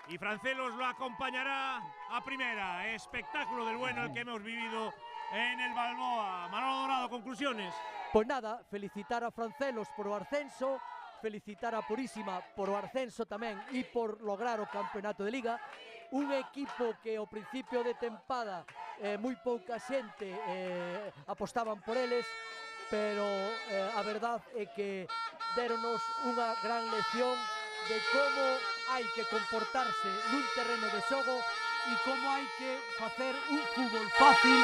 Y Francelos lo acompañará a primera. Espectáculo del bueno el que hemos vivido en el Balboa. Manolo Dorado, conclusiones. Pois nada, felicitar a Francelos por o ascenso, felicitar a Purísima por o ascenso tamén e por lograr o campeonato de Liga. Un equipo que ao principio de tempada moi pouca xente apostaban por eles, pero a verdad é que déronos unha gran lección de como hai que comportarse nun terreno de xogo e como hai que facer un fútbol fácil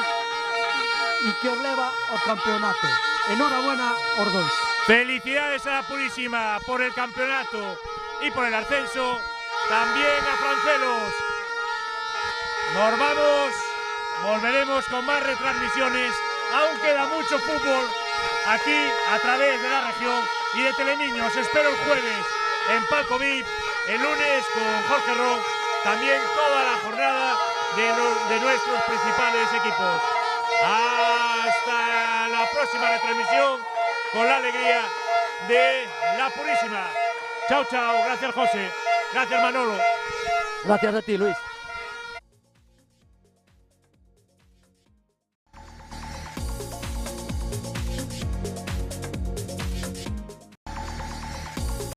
e que os leva ao campeonato. Enhorabuena aos dois. Felicidades a la Purísima por el campeonato y por el ascenso. También a Francelos. Nos vamos, volveremos con más retransmisiones. Aún queda mucho fútbol aquí a través de la región y de Teleniños. Espero el jueves en Palco VIP, el lunes con Jorge Ron, también toda la jornada de nuestros principales equipos. Hasta la próxima retransmisión con la alegría de la Purísima. Chao, chao. Gracias, José. Gracias, Manolo. Gracias a ti, Luis.